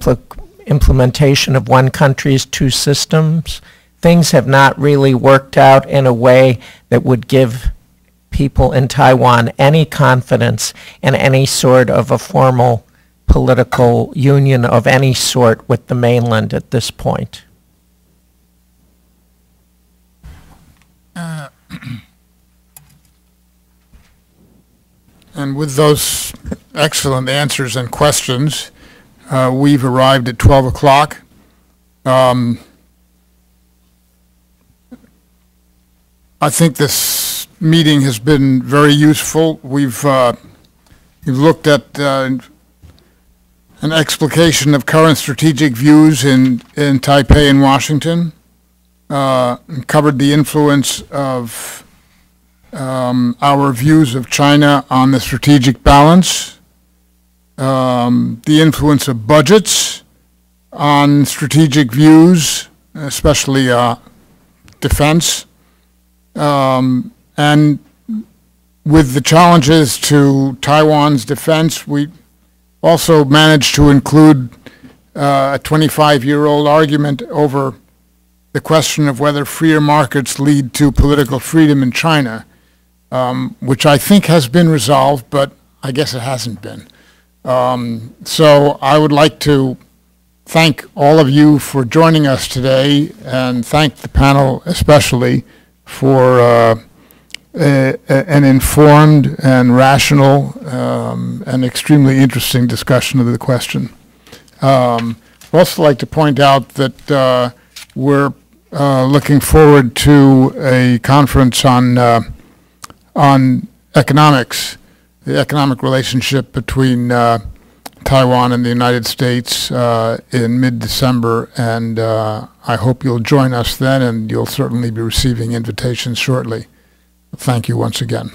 implementation of one country's two systems, things have not really worked out in a way that would give people in Taiwan any confidence in any sort of a formal political union of any sort with the mainland at this point. And with those excellent answers and questions, we've arrived at 12 o'clock. I think this meeting has been very useful. We've looked at an explication of current strategic views in Taipei and Washington, and covered the influence of our views of China on the strategic balance, the influence of budgets on strategic views, especially defense, and with the challenges to Taiwan's defense, we also managed to include a 25-year-old argument over the question of whether freer markets lead to political freedom in China, which I think has been resolved, but I guess it hasn't been. So I would like to thank all of you for joining us today and thank the panel especially for an informed and rational and extremely interesting discussion of the question. I'd also like to point out that we're looking forward to a conference on economics, the economic relationship between Taiwan and the United States in mid-December, and I hope you'll join us then, and you'll certainly be receiving invitations shortly. Thank you once again.